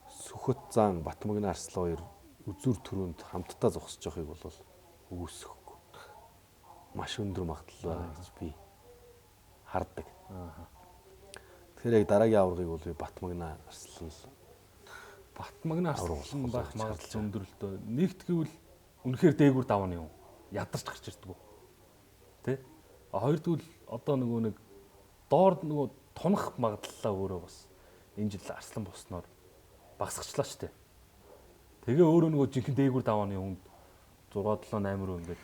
Сүхбат зан Батмагна арслан хоёр үзүр төрөнд хамтдаа зогсож байгааг бол үгүйсэхгүй. Маш өндөр магадлал байна гэж би хардаг. Тэгэхээр яг дараагийн аваргыг бол Батмагна арслан байх магадлал өндөр л дөө. Нэгт гэвэл үнэхээр дээгүүр давна юм. Ядарч гарч ирдэг. Тэ? Хоёрдуул одоо нэг доор нөгөө тунах магадлалаа өөрөө бас энэ жил арслан босноор багасгачлаа штэ. Тэ? Тэгээ өөрөө нөгөө жинхэнэ дээгүүр давааны хүнд 6 7 8 руу ингээд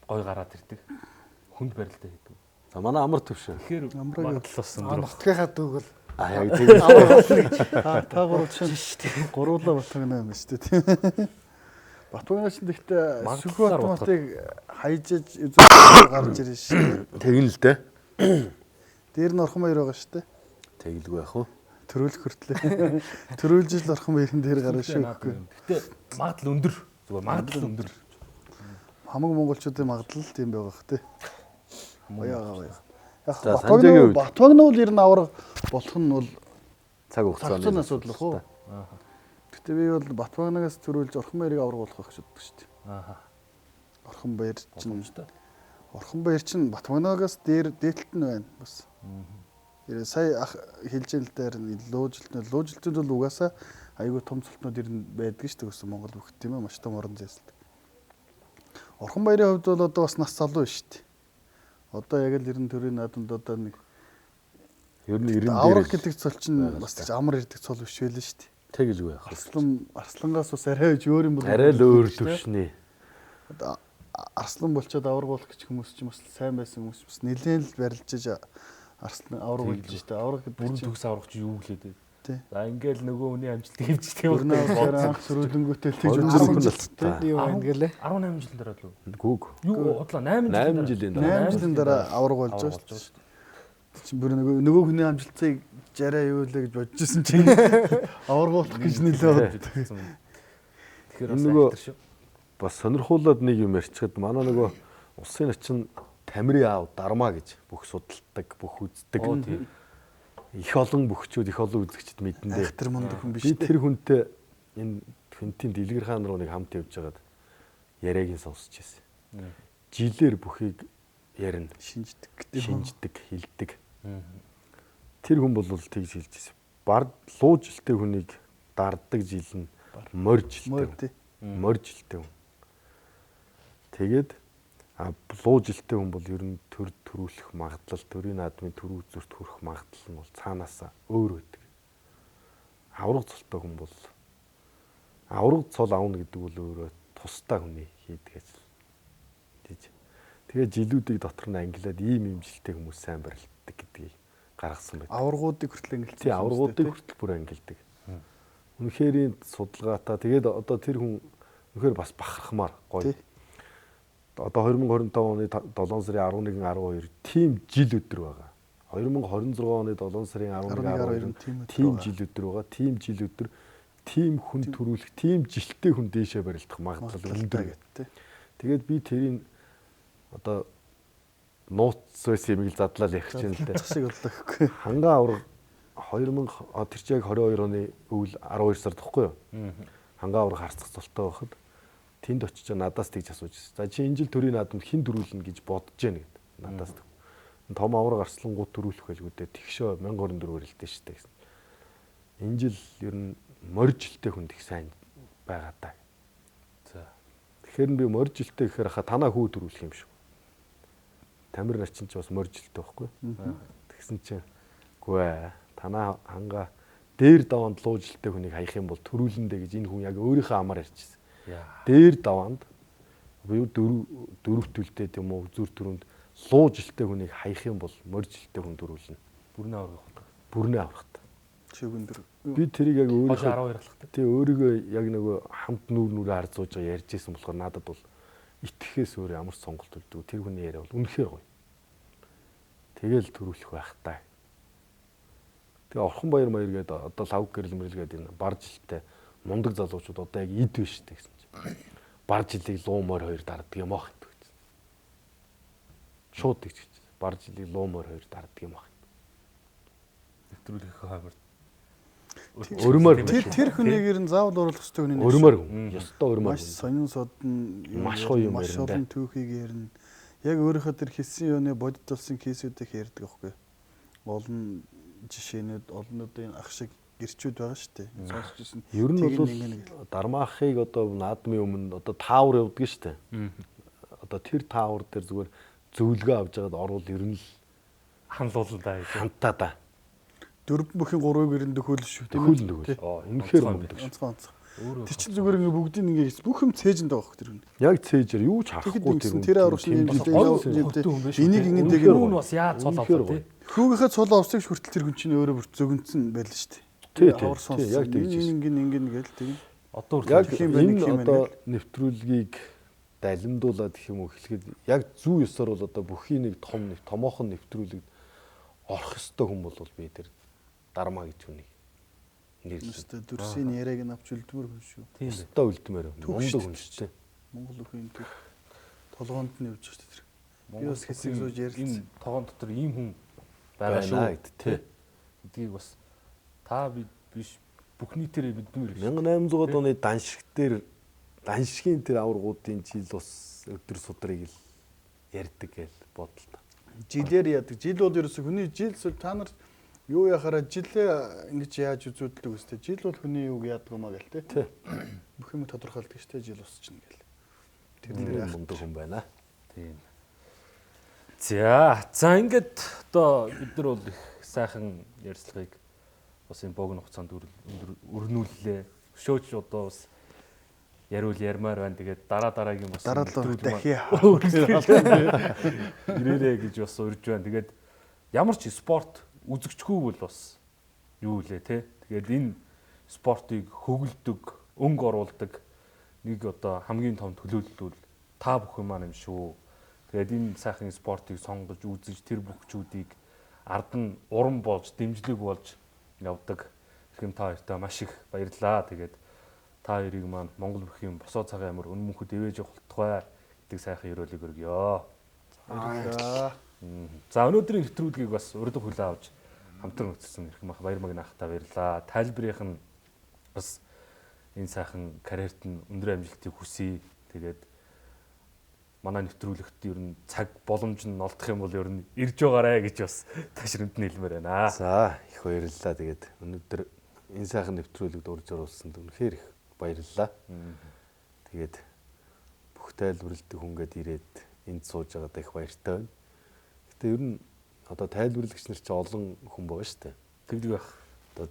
гой гараад ирдэг. Хүнд барилтаа хийдэг. За манай амар төвшөө. Тэгэхээр Амраг магадлал бас өндөр. Нутгийнхаа дүүгэл Яг тийм. Та гурав чинь гуруулаа Батбагна юм шүү дээ. Батбагна чинь гэхдээ сүхүү автоматыг хайжиж үзүүлж гарч ирж шүү. Тэгнэ л дээ. Дээр нь орхон баяр байгаа шүү дээ. Тэгэлгүй яах вэ? Төрөөлөх хүртлээ. Төрөөлж ил орхон баярын дээр гарна шүү. Гэхдээ магадлал өндөр. Зүгээр магадлал өндөр. Хамаг монголчуудын магадлал тийм байгаа хэ. Баяа. Яг За, Санжаагийн үед. Батбагна бол ер нь авраг болох нь бол Цаг хугацааны цагааны асуудал ах уу. Гэтэ би бол Батбагнагаас төрүүлж орхон баярыг авраг болох гэж боддог шүү дээ. Аа. Орхон баяр чинь Боломжтой. Орхон баяр чинь Батбагнагаас дээдлэлт нь байна бас. Сая хэлж ин л дээр луужилтнууд бол угаасаа айгүй том цолтнууд ер нь байдаг шүү дээ гэсэн Монгол бүгд тийм ээ маш том орон зайсалт. Орхон баярын хувьд бол одоо бас нас залуу шүү дээ. Одоо яг л 94-ийн наадамд одоо нэг Ер нь 90 авраг дээр гэдэг цол чинь бас амар ирдэг цол биш байлаа шүү дээ. тэгэлгүй яах вэ? Арслангаас бас арай өөр юм бол Арай л өөр төвшний. одоо арслан болчоод авраг болох гэж хүмүүс ч бас сайн байсан хүмүүс бас нэлээд л барилжиж арслан авраг болж штэ авраг Бүрэн гэдэг чинь төгс аврагч юу гэлээд. тий. За ингээл нөгөө хүний амжилтыг хэмждэг юм Өрнөө авахаар байна. анх сөрүүлэнгүүтэл тэгж Орон үзсэн зайд чинь та. юу байна гэлээ. 18 жилийн дараа л үү? Гүг. Юу бодлоо 8 8 жилийн дараа. 8 жилийн дараа авраг болж байгаа шүү дээ. Чи бүр нөгөө хүний амжилтыг жараа юу лээ гэж бодож ирсэн чинь авраг болох гэж нэлээд Тэгэхээр бас Нөгөө- актер шүү. Бас сонирхуулаад нэг юм ярьчихад манай нөгөө улсын начин Тамирын аав Дармаа гэж бүх судалдаг, бүх үздэг. Тийм. Их олон бөхчүүд, их олон үзэгчд мэдэндээ. ахтар мундаг хүн биш Би дээ. тэр хүнтэй энэ хүнтийн дэлгэр хаан руу нэг хамт явж байгаад яриаг нь сонсч байсан. Жилээр бүхийг ярина, Шинждэг гэдэг юм. шинждэг, хилдэг. Тэр хүн бол тэгж хэлж байсан. Бар луу жилтэй хүнийг дарддаг жил нь морь жилтэй. Мөр хүн. тий. Морь жилтэй хүн. Тэгээд луу жилтэй хүн бол ер нь төр төрүүлэх магадлал, төрийн наадмын төр үзүүрт хүрэх магадлал нь бол цаанаасаа өөр байдаг. Авраг цолтой хүн бол авраг цол авна гэдэг бол өөрөө тустай хүний хийдэг ажил. Тийж. Тэгээ жилүүдийг дотор нь ангилаад ийм жилтэй хүмүүс сайн барилддаг гэдгийг гаргасан байдаг. Аврагуудыг хүртэл ангилсан. Тий, аврагуудыг хүртэл бүр ангилдаг. Үнэхээр судалгаатай. Тэгээд одоо тэр хүн үнэхээр бас бахархмаар гоё. Тий. Одоо 2025 оны 7 сарын 11 12 тийм жил өдөр байгаа. 2026 оны 7 сарын 11 12 тийм жил өдөр байгаа. Тийм жил өдөр тийм хүн төрүүлэх, тийм жилтэй хүн дээшээ барилдах магадлал өндөр. тий. Тэгээд би тэрийг одоо нууц байсан юм ил задлал ярих гэж байна л дээ. Засаг боллоо гэхгүй. Хангаа авраг 2000 тэр чинь яг 22 оны өвөл 12 сард тахгүй юу? Хангаа авраг харцах золтой байхад тэнд очиж надаас тэгж асууж байсан. За чи энэ жил төрийн наадамд хэн төрүүлнэ гэж бодож байна гэд. Надаас том авраг арслангууд төрүүлэх байлгүй дээ. Тэгшөө 1024 барилдаа штэ гэсэн. Энэ жил ер нь моржилтэй хүнд их сайн байгаа даа. За. Тэгэхээр би моржилтэй гэхээр хаа танаа хүү төрүүлэх юм шүү. Тамир начин ч бас моржилтэй байхгүй. Тэгсэн чинь үгүй ээ. Танаа хангаа дээр даванд луужилтэй хүнийг хаях юм бол төрүүлэндэ гэж энэ хүн яг өөрийнхөө амаар ярьчихсан. Дээр даванд буюу дөрөв төлтэй тийм үү зүр төрөнд луужилтэй хүнийг хаях юм бол моржилтэй хүн төрүүлнэ. Бүрнээ аврах. Бүрнээ аврахт. Шивгэн дөр. Би тэрийг яг Хойш өөрийнхөө 12 алхдаг. тий өөрийгөө яг нөгөө хамт нүрээ харж сууж байгаа ярьжсэн болохоор надад бол итгэхээс өөр ямар сонголт үлдв. Тэр хүний яриа бол үнэхээр гоё. Тэгэл төрүүлэх байх таа. Тэгээ Орхон баяр маяр гэдэг одоо лав гэрэл мэрэл гэдэг энэ бар жилтэй мундаг залуучууд одоо яг ид биш үү гэсэн чинь. Бар жилийг луу морь хоёр дарддаг юм аах гэсэн. Шууд гэж хэлсэн. Бар жилийг луу морь хоёр дарддаг юм аах. Нэвтрүүлэх хавар. Өрмөр Тэр хүнийг ер нь заавал оруулах хэрэгтэй хүний. өрмөр хүн. Ёстой өрмөр Маш хүн. сонин содн Маш гоё юм маш ярина олон түүхийг ярина. Яг өөрийнхөө тэр хэлсэн юуны бодит болсон кейсүүдийг ярьдаг аахгүй. Олон жишээнүүд олон одоо энэ ах шиг гэрчүүд байгаа шүү дээ. Сонсч ирсэн. Ер нь Тэг бол нэг Дармаахыг одоо наадмын өмнө одоо таавар явдаг шүү дээ. Одоо тэр таавар дээр зүгээр зөвлөгөө авч байгаад орвол ер нь л Ханлуулна даа гэж. хантаа да. дөрвөн бүхийн 3-ыг ер нь дөхөөл шүү. Төхөөлн төгөл. Үнэхээр мундаг шүү. Онцгой. Тэр чинь зүгээр ингээ бүгдийг ингээ бүх юм цээжэнд байгаа хөх тэр хүн. Яг цээжэр юу ч харахгүй тэр аврагчны энийг ингээ тэгээд нь бас яаж цол авах тий. Хүүгийнхээ цол овсыг хүртэл тэр хүн чинь өөрөө бүр зөгөнцөн байлаа шүү дээ. Авар сонсон. Яг тэгж ингээ гээл тэгээд одоо яг энэ одоо нэвтрүүлгийг далимдуулаад гэх юм уу хэлэхэд яг зүү ёсоор бол одоо бүхий нэг томоохон нэвтрүүлэгд орох ёстой хүн бол би тэр Дарма гэж хүнийг нэрлэв. Дүрсийн яриаг нь авч үлдмөр хүн шүү. Тийм өстой үлдмээр мундаг хүн шүү дээ. Монгол өхөн тэр толгоонд нь явж шүү дээ тэр. Би бас хэсэг сууж ярьсан. Энэ тогоон дотор ийм хүн байгаа шүү тий. Эдгийг бас та биш бүх нийтээр мэдмээр. 1800-аад оны даншигын тэр аваргуудын жил бас өдөр судрыг л ярьдаг гэж бодлоо. Жилээр яадаг. Жил бол ерөөсө хүний жил та нар юу яхаараа жилээ ингэж яаж үзүүлдэг үстэй. Жил бол хүний юуг яадаг юм аа гэл те. Бүх юм тодорхойлдог штэ жил усч нь гэл. Тэр нэр мундаг хүн байна. Тийм. За ингээд одоо бид нар бол их сайхан ярьцлагыг бас энэ богино хугацаанд өрнүүллээ. Өшөөч одоо бас яриул ярмаар байна. Тэгээд дараагийн бас ирээрээ гэж бас урьж байна. Тэгээд ямар ч спорт үзэгчгүй бол бас юу лээ те. Тэгээд энэ спортыг хөглөдөг, өнгө оруулдаг нэг одоо хамгийн том төлөөлөл бол та бүхэн маань юм шүү. Тэгээд энэ сайхан спортыг сонгож үзэж тэр бүхчүүдийг ард нь уран болж, дэмжлэг болж явдаг. Хэрхэм та хоёртаа маш их баярлалаа. Тэгээд та хоёрыг маань Монгол бүхийн босоо цагаан амар өнө мөнхөд ивэж явуултугай гэдэг сайхан ёроолыг өргөё. За өнөөдрийн нэвтрүүлгийг бас урд хүлээ авч хамтран үзсэн хэрхэн мах баяр магнах та баярлалаа. Тайлбарынх нь бас энэ сайхан карьерт нь өндөр амжилтыг хүсье. Тэгээд манай нэвтрүүлэгт ер нь цаг боломж нь олдох юм бол ер нь ирж байгаарэ гэж бас ташрамд нь хэлмээр байна. За их баярлалаа. Тэгээд өнөөдөр энэ сайхан нэвтрүүлэгт урьж оруулсанд үнэхээр их баярлалаа. Тэгээд бүх тайлбарладаг хүнгээд ирээд энд сууж байгаад их баяртай байна. Гэтэ ер нь одоо тайлбарлагч нар ч олон хүн байгаа шүү дээ. Тэгдэг байх. Одоо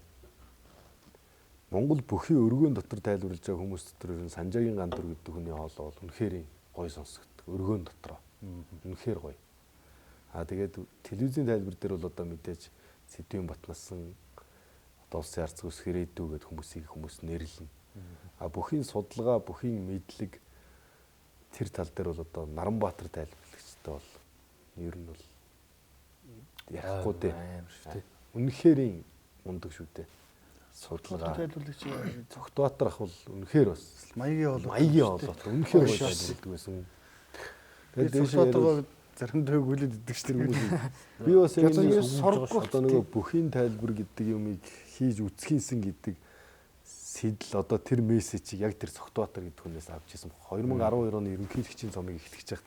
Монгол бүхий өргөөн дотор тайлбарлаж байгаа хүмүүс дотор ер нь Санжаагийн Гандур гэдэг хүний хоолой бол үнэхээр гоё сонсогддог. Өргөөн дотроо. Үнэхээр гоё. Тэгээд телевизийн тайлбар дээр бол одоо мэдээж Сэдвийн Батнасан одоо улсын арц ус хэрээдүү гэдэг хүмүүс нэрлэнэ. Бүхийн судалгаа, бүхийн мэдлэг тэр тал дээр бол одоо Наранбаатар тайлбарлагчтай бол ер нь бол ярихгүй дээ. Үнэхээр мундаг шүү дээ. Судалгаа тайлбарлагч Цогтбаатар ах бол үнэхээр бас маягийн хоолой үнэхээр гоё тайлбарладаг байсан. Тэгээд Цогтбаатар заримдаа хүлээд иддэг шүү дээ хүмүүс. Би бас энэ сургах одоо нөгөө бүхийн тайлбар гэдэг юмыг хийж үсгийнсэн гэдэг сэдэл одоо тэр мессежийг яг тэр Цогтбаатар гэдэг хүнээс авч ирсэн. 2012 оны ерөнхийлөгчийн цомыг эхлэж хахад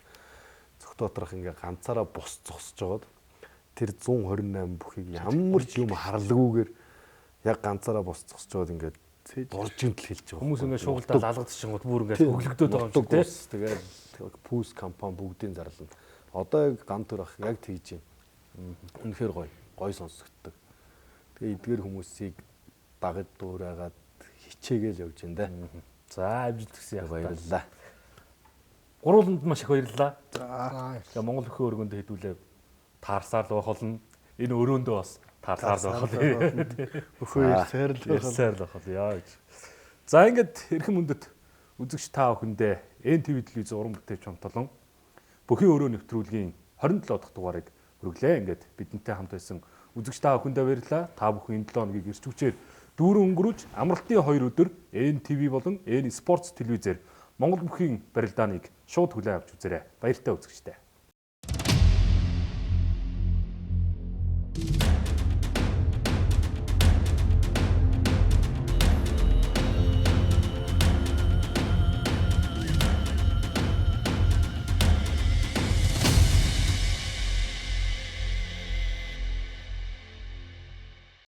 Цогтбаатарх ингээ ганцаараа бус зогсож байгаад тэр 128 бүхийг ямар ч юм харлгүйгээр яг ганцаараа бус зогсож байгаад ингээ дуржинтл хэлж байгаа. Хүмүүс ингээ шуугалтаа алгадчихсан гот бүр ингээ хөглөгдөд байгаа юм тийм. Тэгээд пүүс компани бүгдийн зарлана. Одоо яг Гандур ах яг тэгж юм. Үнэхээр гоё сонсогддог. Тэгээ эдгээр хүмүүсийг дагаж дуурайгаад хичээгээл явж байна да. За амжилт хүсье яах баярлалаа. Гурвууланд маш их баярлалаа. За тэгээ Монгол өхөө өргөнд хэдүүлээ таарсаар л байх болно. Энэ өрөөндөө бас таарсаар байх болно. Өхөө сайрлах яа гэж. За ингээд эрхэм мөндөд үзэгч та бүхэндээ НТV телевиз уран бүтээч хамтлан бүхийн өрөө нэвтрүүлгийн 27 дахь дугаарыг хүргэлээ. Ингээд бидэнтэй хамт байсан үзэгч та бүхэндээ баярлалаа. Та бүхэн энэ 7 хоногийг эрч хүчээр дүүрэн өнгөрүүж амралтын 2 өдөр НТV болон N Sports телевизээр Монгол бүхийн барилдааныг шууд хүлээн авч үзээрэй. Баяртай үзэгчтэй.